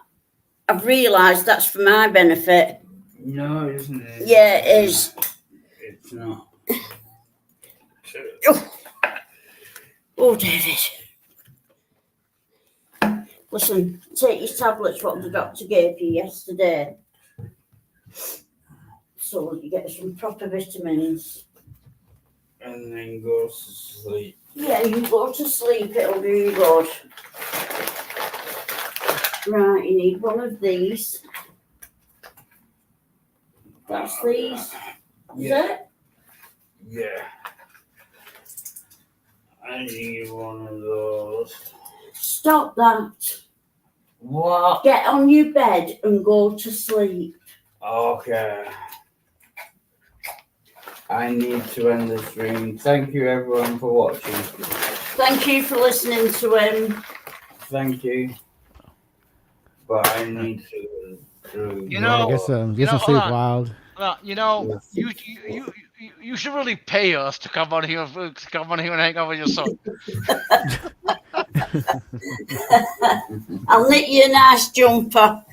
I've realised that's for my benefit. No, isn't it? Yeah, it is. It's not. Oh, David. Listen, take your tablets, what the doctor gave you yesterday. So you get some proper vitamins. And then go to sleep. Yeah, you go to sleep, it'll do you good. Right, you need one of these. That's these. Is Yeah. it? Yeah. I need one of those. Stop that. What? Get on your bed and go to sleep. Okay. I need to end the stream. Thank you everyone for watching. Thank you for listening to him. Thank you. But I need to You Yeah, I know, guess get you some know, sleep, hold on. Wild. You should really pay us to come on here and hang out with your son. I'll knit you a nice jumper.